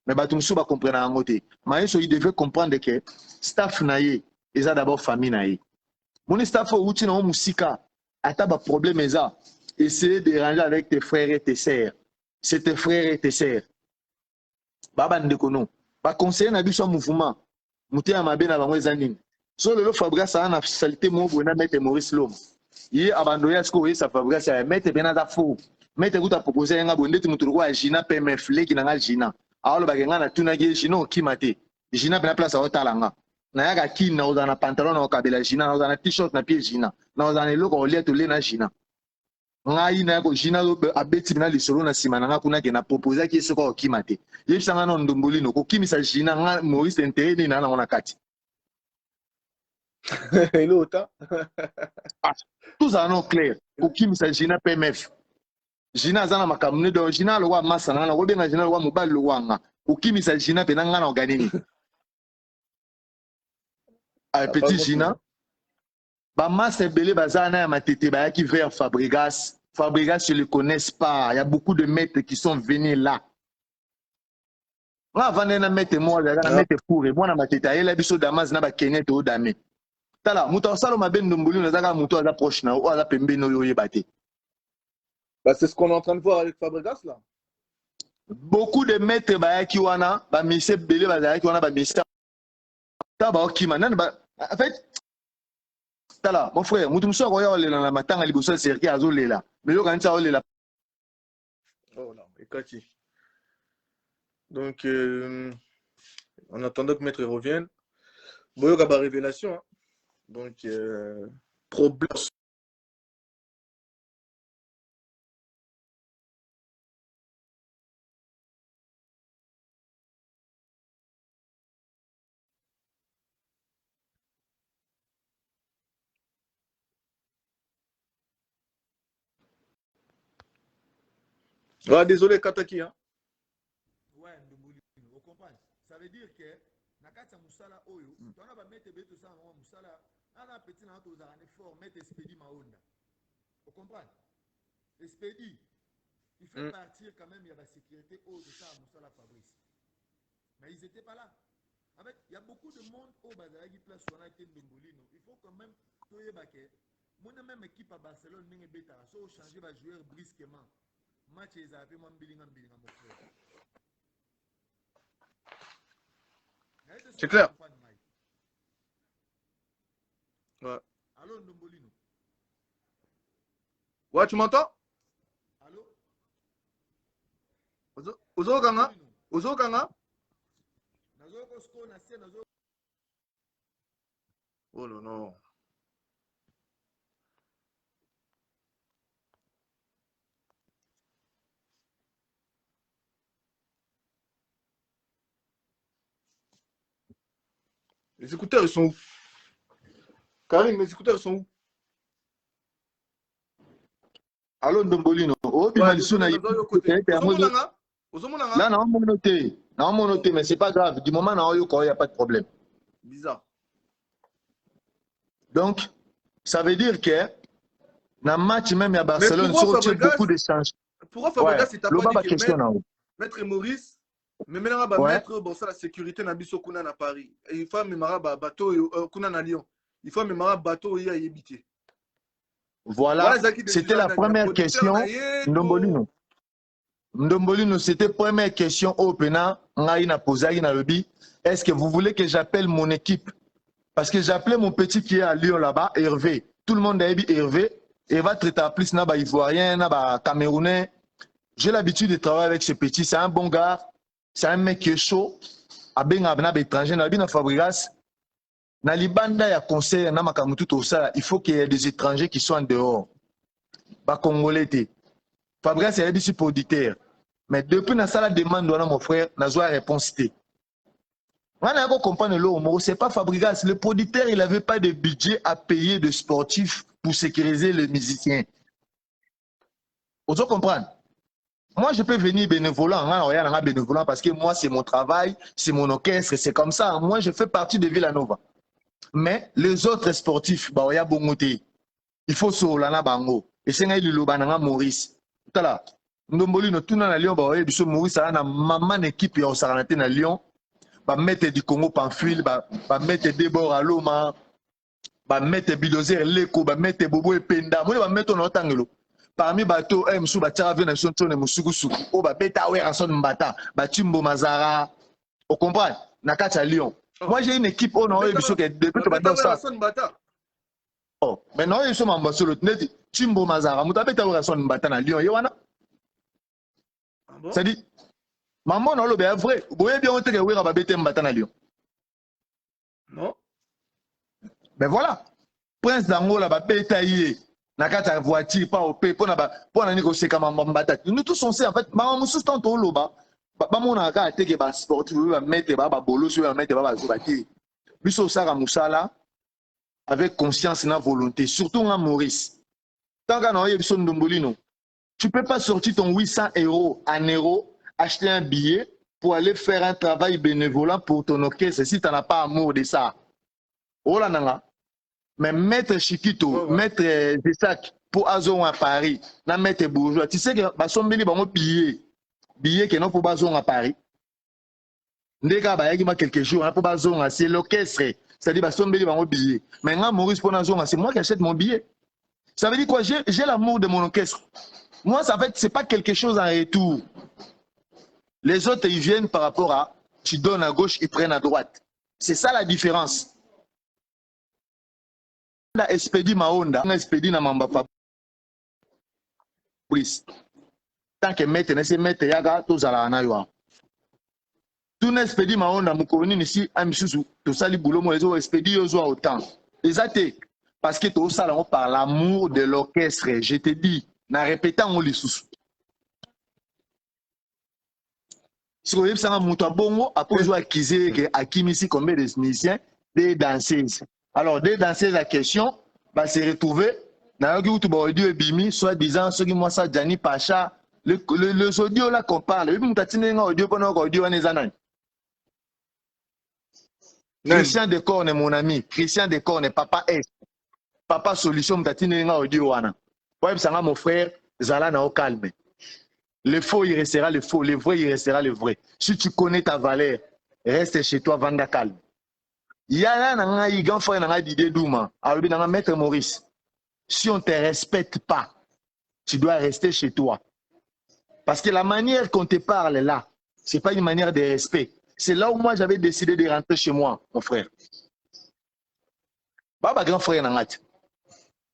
Mais ba tumsu ba comprendre en côté. Maestro il devait comprendre que staff na ye eza d'abord famille na ye. Mon staff ou ti na musika ata ba problème eza. Essayer de ranger avec tes frères et tes sœurs. C'est tes frères et tes sœurs. Baba ndekono. Ba conseiller na biso mouvement. Muté ya mabe na bango eza nini. So lelo Fabrice a na salité mo bona mettre Maurice Lom. Yi abandoya siko yi sa Fabrice ya mettre benata fou. Mettre kuta proposer nga bonde ti mutu ko Gina PMF leki na nga Gina. Awolo ba nga na tuna ge Gina okimate. Gina bena place a otalanga. Na yaka ki na ozana pantalon na okabela Gina na ozana t-shirt na pied Gina. Na ozana eloko olia to le na Gina. Ngai na ko Gina abeti bina lisolo na sima na nga kuna ke na proposer ki soko okimate. Yebisa nga na ndombolino ko kimisa Gina nga Maurice intérêt ni na na kati.
Hello,
tout ça non clair. Ko kimisa Gina PMF. Gina zana makamune do Gina lo wa masana na ko benga Gina lo wa mobile lo wanga. Ko kimisa Gina pe na nga na organini. A petit Gina. Ba masse belé bazana ya matete ba qui vers Fabregas. Fabregas je le connaissent pas. Il y a beaucoup de maîtres qui sont venus là. Avant na maître moi na maître pour moi na matete ayela biso damas na ba Kenya to dame. Tala muto salo mabe ndomboli na zaka muto aza proche na o aza pembe no yo yebate.
Bah c'est ce qu'on est en train de voir avec Fabregas là.
Beaucoup de maîtres ba ki wana ba mise belé ba ki wana ba mise ta ba okima nan ba en fait tala mon frère mutu muso ko ya lela na matanga liboso serki azolela mais yo kanisa olela.
Oh non, ekati. Donc en attendant que maître revienne, boyo ka ba révélation hein. Donc problème. Ah, désolé, Kataki. Hein?
Ouais, vous comprenez. Ça veut dire que, Nakata Moussala Oyo, tu as mettre Beto Sama Moussala, on a petit dans tous un effort, mettre Espédi Maonda. Vous comprenez? Espédi, il fait partir quand même, il y a la sécurité au de ça à Moussala Fabrice. Mais ils n'étaient pas là. En fait, il y a beaucoup de monde au Bazaragi Place où on a été Ndombolino. Il faut quand même, mon même équipe à Barcelone, n'est pas bêta, so changer de joueur brusquement. Match est à mon frère.
C'est clair. Ouais.
Allô, Ndombolino.
Ouais, tu m'entends?
Allô?
Ozo Ganga? Ozo Ganga? Oh non, non. Les écouteurs, ils sont où? Karim, mes écouteurs, ils sont où?
Allô, Ndombolino. Oh,
Ouais,
Bimaliso,
désolé, dans le côté. Ozomonanga?
là, non, mon noté, mais c'est pas grave. Du moment où il n'y a pas de problème.
Bizarre.
Donc, ça veut dire que dans le match même à
Mais
Barcelone,
pourquoi
on retire
Fabregas,
beaucoup d'échanges.
pourquoi
Ouais,
Fabregas, il t'a
le
pas
bas
dit que
question là.
Maître Maurice, mais maintenant, bah,
Ouais.
mettre bon, ça, la sécurité na biso kuna na Paris. Et il faut même bateau kuna na Lyon. Il faut même bateau il y a évité.
Voilà, c'était la première question. Ndombolino, c'était la première question au Pena. Est-ce que vous voulez que j'appelle mon équipe? Parce que j'appelais mon petit qui est à Lyon là-bas, Hervé. Tout le monde a dit Hervé. Et va traiter en plus na Ivoirien, na Camerounais. J'ai l'habitude de travailler avec ce petit. C'est un bon gars. C'est un mec qui est chaud. A ben abna étranger, na bien Fabregas. Na libanda ya conseil na makamutu tout ça, il faut qu'il y ait des étrangers qui soient en dehors. Ba congolais. Fabregas est ici pour auditeur. Mais depuis na sala demande on mon frère, na zoa réponse té. On a comprendre le c'est pas Fabregas, le producteur, il n'avait pas de budget à payer de sportifs pour sécuriser les musiciens. Vous comprenez? Moi, je peux venir bénévolant, parce que moi, c'est mon travail, c'est mon orchestre, c'est comme ça. Moi, je fais partie de Villanova. Mais les autres sportifs, bah, il y a bon côté. Il faut solana bango. Et c'est un Lubananga Maurice. Tala. Ndombolino, tout dans la Lyon, bah, il y a Maurice, ça a maman équipe, il y a Saranaté dans Lyon. Bah, mettre du Congo Pamphile, bah, mettre Débord à Loma, bah, mettre Bidozer Leko, bah, mettre Bobo et Penda. Moi, bah, mettre ton tangelo. Parmi bateau, Msou, bah, Tchara, Vena, Son, Tchone, Moussougousou. Oh, bah, Beta, ouais, Rasson, Mbata, bah, Timbo, Mazara. Vous comprenez? Nakata Lyon. Moi, j'ai une équipe, oh non, depuis que bah, ça. Oh, mais non, ils sont en sur le net. Timbo Mazara, Moutabeta, ouais, Rasson, Mbata, na Lyon, Yowana. Ça dit, maman, non, le vrai. Vous voyez bien, on te dit, oui, Rababete, Mbata, na Lyon.
Non.
Mais voilà. Prince d'Angola, bah, Betaillé. Nakata voiture, pas au pays, pour na négocier comme un mbata. Nous tous on sait, en fait, maman, sous tant au loba, bah, mon aka a été que bah, sportif, va mettre, bah, bolo, va mettre, bah, zobati. Biso Sara Moussala, avec conscience et volonté, surtout en Maurice. Tant qu'on a eu besoin de tu peux pas sortir ton 800 € en euros, acheter un billet pour aller faire un travail bénévolat pour ton orchestre si tu n'as pas amour de ça. Oh là là. Mais maître Chiquito, maître Desac, pour Azon à Paris, na maître bourgeois, tu sais que Basombeli va billet que non pour Bazon à Paris. Ndeka ba yaki ma quelques jours pour Bazon, c'est l'orchestre, c'est-à-dire Basombeli va billet. Maintenant Maurice pour Azon, c'est moi qui achète mon billet. Ça veut dire quoi? J'ai l'amour de mon orchestre. Moi, ça fait c'est pas quelque chose en retour. Les autres ils viennent par rapport à tu donnes à gauche, ils prennent à droite. C'est ça la différence. La Expedi Mahonda, on Expedi na mamba Fabrice. Tant que maître, ne se mette yaga, tous à la anaïwa. Tout Expedi Mahonda, moukouni ici, amisusu, tout ça, les boulot, moi, les autres Expedi, ils ont autant. Exacté. Parce que tout ça, on parle l'amour de l'orchestre. Je te dis, na répétant, on les sous. Si vous voyez, ça va monter à bongo, après, vous acquisez que Hakim ici, combien de musiciens, des danseuses. Alors, des danseuses, la question va se retrouver dans le audio et bimi, soit disant, ceux qui moi ça, Gianni Pacha, le audio là qu'on parle, Christian Decorne, mon ami, Christian Decorne, papa S, papa solution, audio wana. Ouais, ça mon frère, Zala na au calme. Le faux, il restera le faux, le vrai, il restera le vrai. Si tu connais ta valeur, reste chez toi, vanda calme. Il y a un grand frère dans l'idée d'Ouma, dans maître Maurice. Si on ne te respecte pas, tu dois rester chez toi. Parce que la manière qu'on te parle là, ce n'est pas une manière de respect. C'est là où moi j'avais décidé de rentrer chez moi, mon frère. Baba grand frère dans l'idée.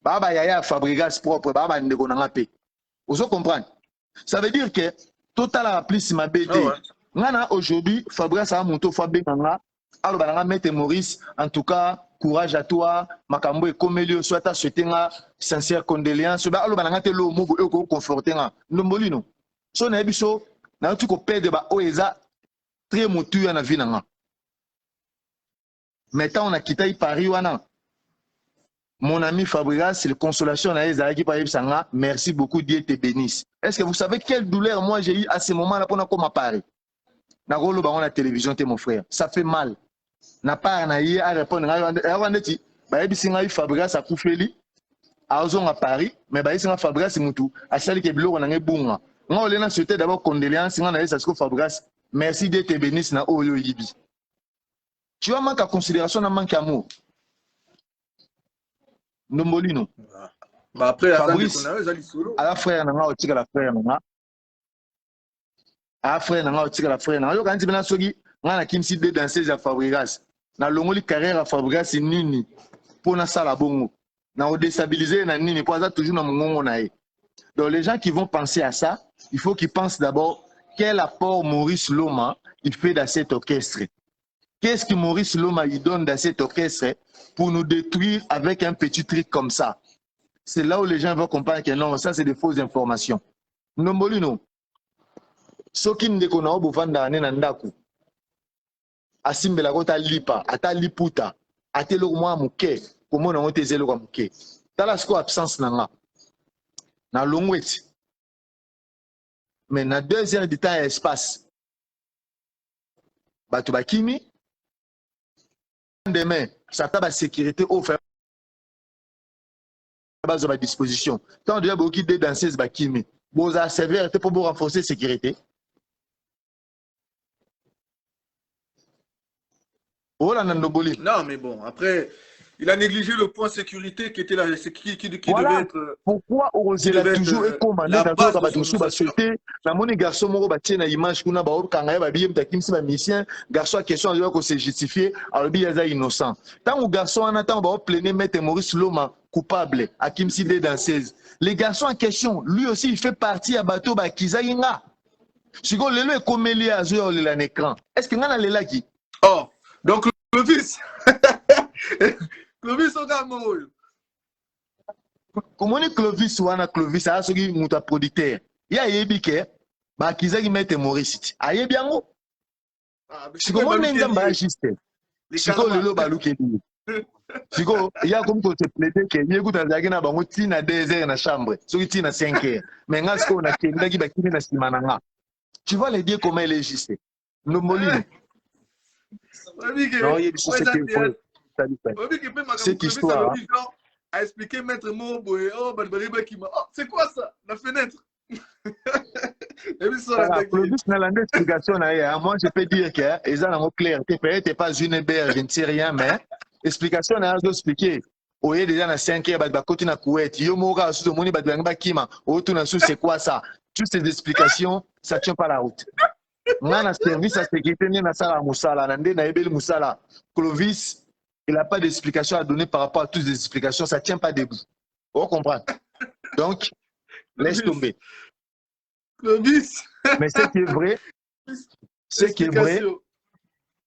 Baba yaya Fabregas propre, Baba ndeko dans l'idée. Vous comprenez? Ça veut dire que total a plus ma BD. Aujourd'hui, Fabregas a monté Fabregas. Alors, Maître Maurice, en tout cas, courage à toi. Makambo et Komelio, soit ta souhaité sincère condoléance. Alors, te lo mogo e ko conforter nga. Nombolino. So na biso na tu ko pede ba oeza très motu na vie nga. Maintenant on a quitté Paris wana. Mon ami Fabregas, le consolation na ezaki pa yebsanga. Merci beaucoup, Dieu te bénisse. Est-ce que vous savez quelle douleur moi j'ai eu à ce moment-là pour na comme à Paris? Na rolo ba la télévision te mon frère. Ça fait mal. Na pas na ye à répondre ngati ba yebisinga yu Fabregas akufeli azonga Paris mais ba yebisinga Fabregas mutu asali ke biloko na ngebunga nga olena souhaiter d'abord condoléances nga na yesa ko Fabregas merci de te bénisse na oyo yibi tu as manque à considération na manque amour Nombolino
bah après
Fabrice à la frère na nga otika la frère na a frère na nga otika la frère na yo kanti bena soki nga na kimsi de danseuse ya Fabregas na longoli carrière à Fabregas nini pour na sala bongo na déstabiliser na nini pour ça toujours na mongongo na ye. Donc les gens qui vont penser à ça, il faut qu'ils pensent d'abord quel apport Maurice Loma il fait dans cet orchestre. Qu'est-ce que Maurice Loma il donne dans cet orchestre pour nous détruire avec un petit truc comme ça. C'est là où les gens vont comprendre que non, ça c'est des fausses informations. Nombolino soki ndeko na obuvanda na ndaku asimbela kota lipa ata liputa atelo mwa muke komona ngote zelo kwa muke tala siko absence nanga na longweti mais na 2 heures de temps et espace batu bakimi demain ça taba sécurité au fait base à disposition tant de beaucoup de danseuses bakimi boza sévère pour renforcer sécurité.
Non, mais bon, après, il a négligé le point sécurité qui était là, qui
voilà.
Devait être.
Pourquoi Ozela toujours est commandé dans le garçon moro batie na image kuna ba okanga ba biem ta kimsi ba mission garçon question doit ko se justifier alors bi yaza innocent tant au garçon en attend ba plaigner Maître Maurice Loma coupable à kimsi des danseuses les garçons en question lui aussi il fait partie à bateau ba kizainga siko lelo e komeli azo le l'écran est-ce que ngana lela ki
oh donc Clovis Clovis au Gamou.
Comment est Clovis ou Anna Clovis a sogi muta producteur ya yebike ba kizaki Maître Maurice aye biango siko mo nzamba juste siko lelo baluke ni siko ya comme ko te plaider que yeku tazaki na bango tina 2 heures na chambre soki tina 5 heures mais nga siko na kendaki bakini na simana nga tu vois les dire comment il est juste no molino non il cette histoire
a expliqué Maître Mobo et oh qui m'a oh c'est quoi ça la fenêtre
explication moi je peux dire que ils ont clair t'es pas une berge je ne sais rien mais explication n'a pas expliqué oye déjà na 5 heures ba côté na Kuwait yo moka sous moni ba kima autour na sous c'est quoi ça toutes ces explications ça tient pas la route ngana service à sécurité ni na sala musala na ndé na ebeli musala Clovis il n'a pas d'explication à donner par rapport à toutes les explications, ça ne tient pas debout. Vous comprenez? Donc, laisse tomber.
Clovis.
Mais ce qui est vrai,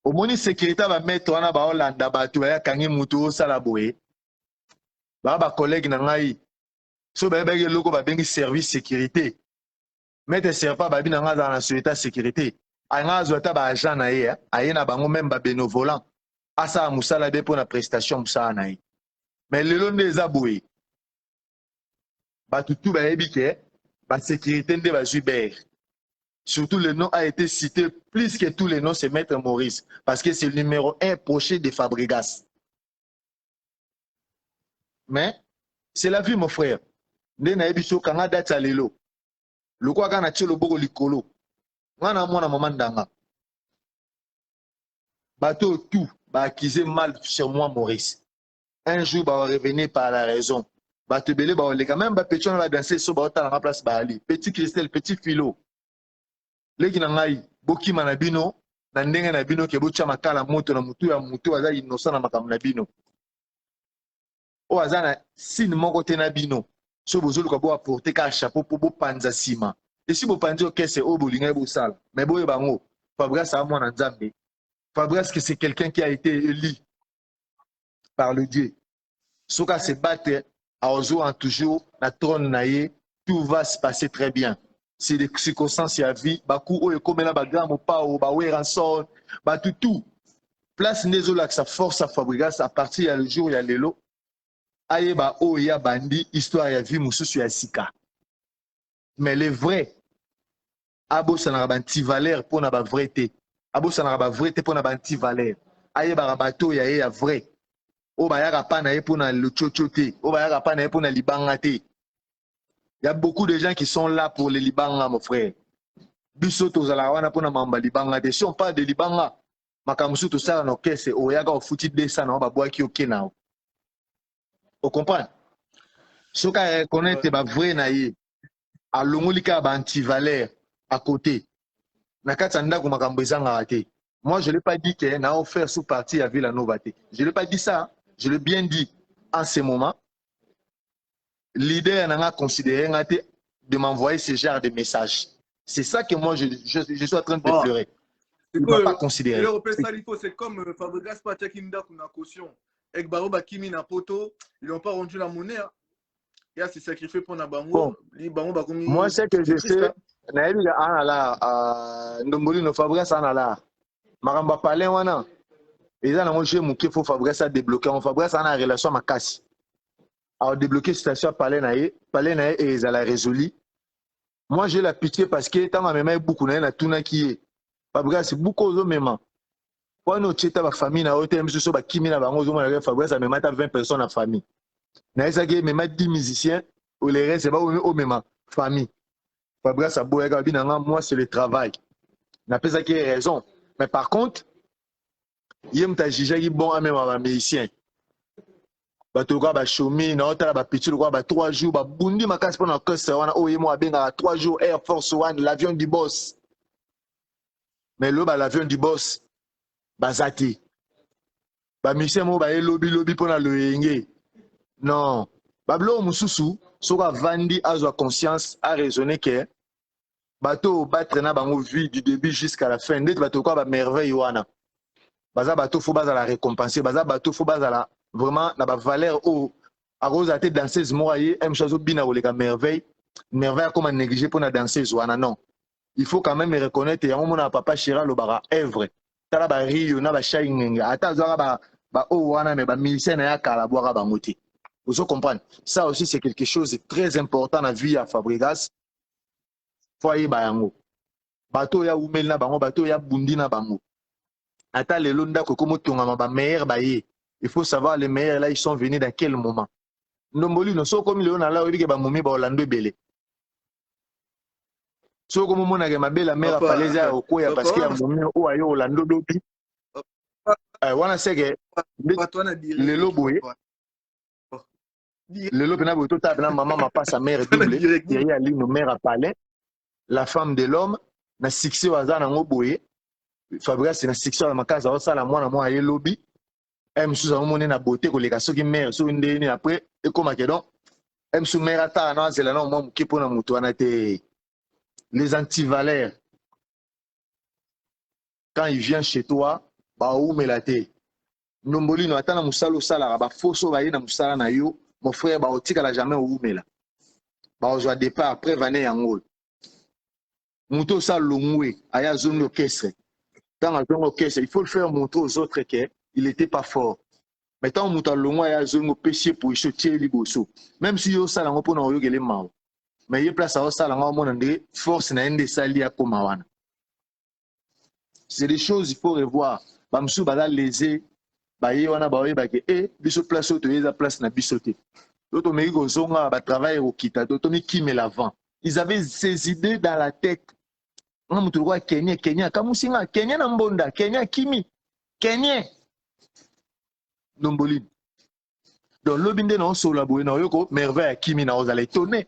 au moins, sécurité va mettre en avant Hollanda, Batouya, Kangi Moutou, Salaboé. Baba collègue Nangaï. So bébé loko va bengi service sécurité. Mettre serpa babi nanga dans la sécurité. Anga zota ba agent na ye, aye na bango même ba bénévolant. Asa musala be pour la prestation musala na ye. Mais le long des aboués. Ba tout ba ebike, ba sécurité nde ba Zuber. Surtout le nom a été cité plus que tous les noms c'est Maître Maurice parce que c'est le numéro 1 proche de Fabregas. Mais c'est la vie mon frère. Nde na ebiso kanga data lelo. Lokwa kana tshelo boko likolo. Ngana mwana mamandanga. Bateau tout va accuser mal sur moi Maurice. Un jour va revenir par la raison. Va te belé va quand même va petit on va danser sur ba ta na place ba ali. Petit Christelle, petit Philo. Leki na ngai boki manabino na ndenge na bino ke bocha makala moto na mutu ya mutu aza innocent na makambo na bino. O azana sin moko te na bino. So bozolu ka bo apporter ka chapeau pour bo panza sima. Et si bo panzi o kese o bolinga bo sala. Mais boye bango Fabregas a mwana nzambe. Fabregas, que c'est quelqu'un qui a été élu par le Dieu. Ce cas se battre à Ozo toujours la trône naïe, tout va se passer très bien. C'est des circonstances à vie. Bakou oyo comme là bagamo pa o ba weranson, ba tout. Place Nezola que sa force à Fabregas à partir du jour il y a lelo. Aye ba o ya bandi histoire ya vie mususu ya sika. Mais les vrais abo sana ba anti-valeur pour na ba vérité. Abo sana ba vérité pour na ba anti-valeur. Aye ba bato ya vrai. O bayaka pa na ye pour na le chochote. O bayaka pa na ye pour na libanga te. Il y a beaucoup de gens qui sont là pour les libanga, mon frère. Biso tozala wana pour na mamba libanga te. Si on parle de libanga, makamusu to sala no kese o yaga o futi desa na ba boaki o kenao. Vous comprenez? Ce qu'on reconnaît, c'est vrai na ye. A longolika ba anti-valeur à côté. Nakatanda ko makambo ezanga raté. Moi, je ne l'ai pas dit que n'a offert sous parti à Villanova. Je ne l'ai pas dit ça. Je l'ai bien dit en ce moment. Leader n'a considéré de m'envoyer ce genre de message. C'est ça que moi, je suis en train de pleurer. Il ne va pas considérer.
C'est comme Fabregas Pachakinda pour la caution. Et Baroba Kimi Napoto, ils n'ont pas rendu la monnaie. Il a s'est sacrifié pour Nabango.
Moi, c'est que je sais. Ndomboli Fabregas Anala. Maramba Palais, wana. Et là, moi, j'ai mon qu'il faut Fabregas a débloqué. Fabregas a une relation avec Kassi. Alors, débloquer cette situation à Palais Naé et ils ont résolu. Moi, j'ai la pitié parce que tant ma maman est beaucoup na tuna qui est. Fabregas, c'est beaucoup de même. Quand nous tcheta ba famille na hôtel, monsieur so ba kimi na bango zo mo Fabregas a même 20 personnes en famille. Na ça que même 10 musiciens ou les restes c'est pas au même famille. Fabregas a beau ga binanga moi c'est le travail. N'a pas ça qui est raison. Mais par contre, yem ta jijaki bon à même à musicien. Batoka ba chomi na otala ba petit quoi ba 3 jours ba bundi makasi pour na coste wana o yemo abenga 3 jours Air Force One l'avion du boss. Mais là l'avion du boss bazati. Ba musicien mo ba lobby pour na loyenge. Non. Bablo mususu soka vandi azwa conscience a raisonner que bateau battre na bango vie du début jusqu'à la fin. Ndeti batoka ba merveille wana. Baza bateau faut baza la récompenser, baza bateau faut baza la vraiment na ba valeur au à cause à danseuse moye aime chose bina ou les merveille comme négliger pour na danseuse wana non. Il faut quand même reconnaître ya mona papa Chira lo bara œuvre. Tala ba rio na ba shining ata zora ba o wana mais ba militaire na ya kala boira ba moti. Vous comprenez? Ça aussi c'est quelque chose de très important dans la vie à Fabregas. Foyer ba yango. Bateau ya umel na bango, bateau ya bundi na bango. Ata le londa ko komo tonga ba meilleur ba ye. Il faut savoir les meilleurs là ils sont venus dans quel moment. Ndomboli no so comme Léon là obi ke ba momi ba Orlando belé. So comme mona ke mabela mère falaise ya okoya parce que ya momi o ayo Orlando dobi. Wana seke le loboye. Le lobe na boto ta na maman ma pas sa mère double. Il y a ligne mère à palais. La femme de l'homme na succès waza na ngoboye. Fabregas c'est na succès la makaza o sala mwana mwa ye lobby. M sous un moment na beauté que les gars qui mère sur une déni après et comme que donc M sous mère ata na zela na mo qui pour na mutu na te les anti-valeurs quand il vient chez toi ba ou melate nomboli no ata na musalo sala ba foso ba na musala na yo mon frère ba otika la jamais ou mela ba o joie départ après vané yango muto sa longwe aya zone orchestre dans la zone orchestre il faut le faire montrer aux autres que il n'était pas fort. Mais tant que tu as un péché pour choquer les bossos, même si tu as un peu de temps, mais il y a place à un force na ende sali à Komawana. C'est des choses il faut revoir. Bamsou bala lésé, baye wana baye bake et biso place auto yeza place na bisoté. D'autres mais ils zonga ba travail au kita, d'autres mais qui met l'avant. Ils avaient ces idées dans la tête. On mutu kwa Kenya, kamusinga Kenya na mbonda, Kenya kimi, Kenya. Ndomboli. Donc lobinde na sola boye na yoko merveille kimi na ozala étonné.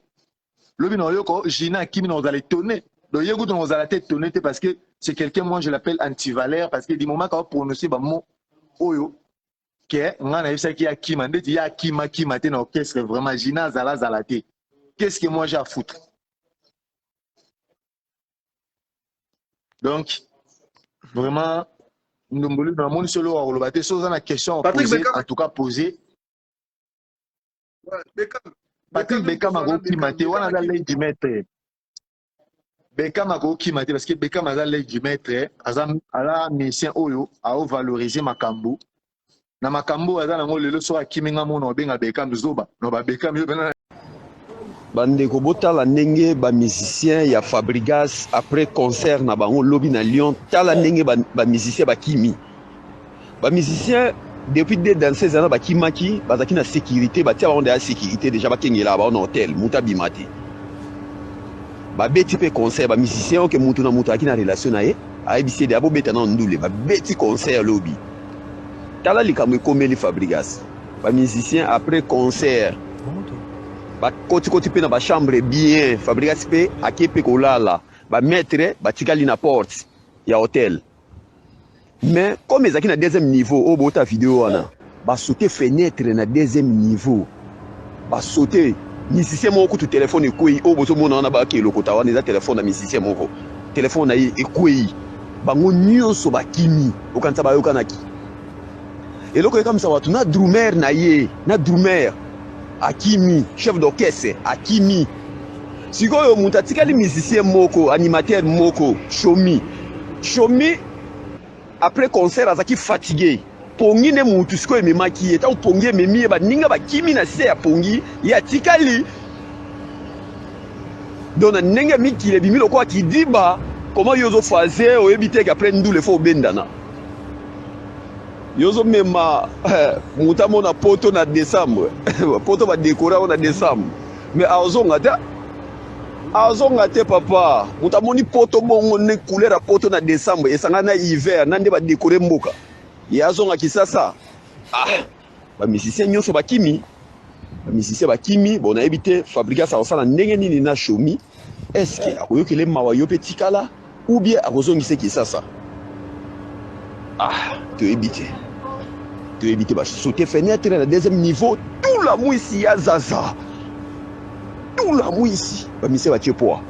Lobi na yoko Gina kimi na ozala étonné. Donc yego na ozala tête étonné parce que c'est quelqu'un moi je l'appelle anti-valeur parce que du moment qu'on prononcer ba mot oyo que ngana yesa ki akima ndeti ya akima kima te na orchestre vraiment Gina zala te. Qu'est-ce que moi j'ai à foutre? Donc vraiment ndomboli na moni solo wa koloba te so za na question
Patrick
posée
Beckham.
en tout cas posée
Ouais, Beckham.
Patrick Beckham a kokima te wana za lei du maître Beckham a kokima te parce que Beckham a za lei du maître ala musicien oyo a valoriser makambo na makambo aza nango lelo so akiminga mona obenga Beckham zoba no ba Beckham yo bena
bandeko botala ndenge bamusicien ya Fabregas après concert na bango lobi na Lyon tala ndenge bamusicien bakimi bamusicien depuis des danseuses ana bakimaki bazaki na sécurité batia bango de sécurité déjà bakengela ba na hôtel muta bimati babeti pe concert bamusicien oke mutu na mutu akina relation na ye ayebisi de abobeta na ndule babeti concert lobi tala likambo ekomeli Fabregas bamusicien après concert bakoti pe na bachambre bien Fabregas pe ake pe kolala bametre batikali na porte ya hôtel mais comme ezalaki na deuxième niveau oyo bota video wana basaute fenêtre na deuxième niveau basaute musicien moko kutu telefone ekwei oyo bozomona wana baki elokota wana eza telefone na musicien moko telefone na ye ekwei bango nyonso bakimi okanisa bayokanaki eloko ekamisa bato na drumer na ye na drumer akimi chef d'orchestre akimi sikoyo moto atikali musicien moko animateur moko shomi après concert azaki fatigué pongi ne mutu sikoyo ememaki ye ntango pongi ememi ye baninga bakimi na se ya pongi ye atikali donc na ndenge mikili ebimi lokola kidiba koma yo ozofaze oyebi teke apres ndule fo obendana yo ozomema mutu amona poto na décembre poto badekora o na décembre mais azonga te papa mutu amoni poto bongo ne couleur ya poto na décembre esanga na hiver na nde badekore mboka ye azonga kisasa bamusicien nyonso bakimi bon nayebi te Fabregas akosala ndenge nini na shomi eske akoyokele mawa yo mpe tikala ou bien akozongisa kisasa toyebi te basaute fenêtre na deuxième niveau tout la mwisi ya zaza tout la mwisi bamusicien batie poa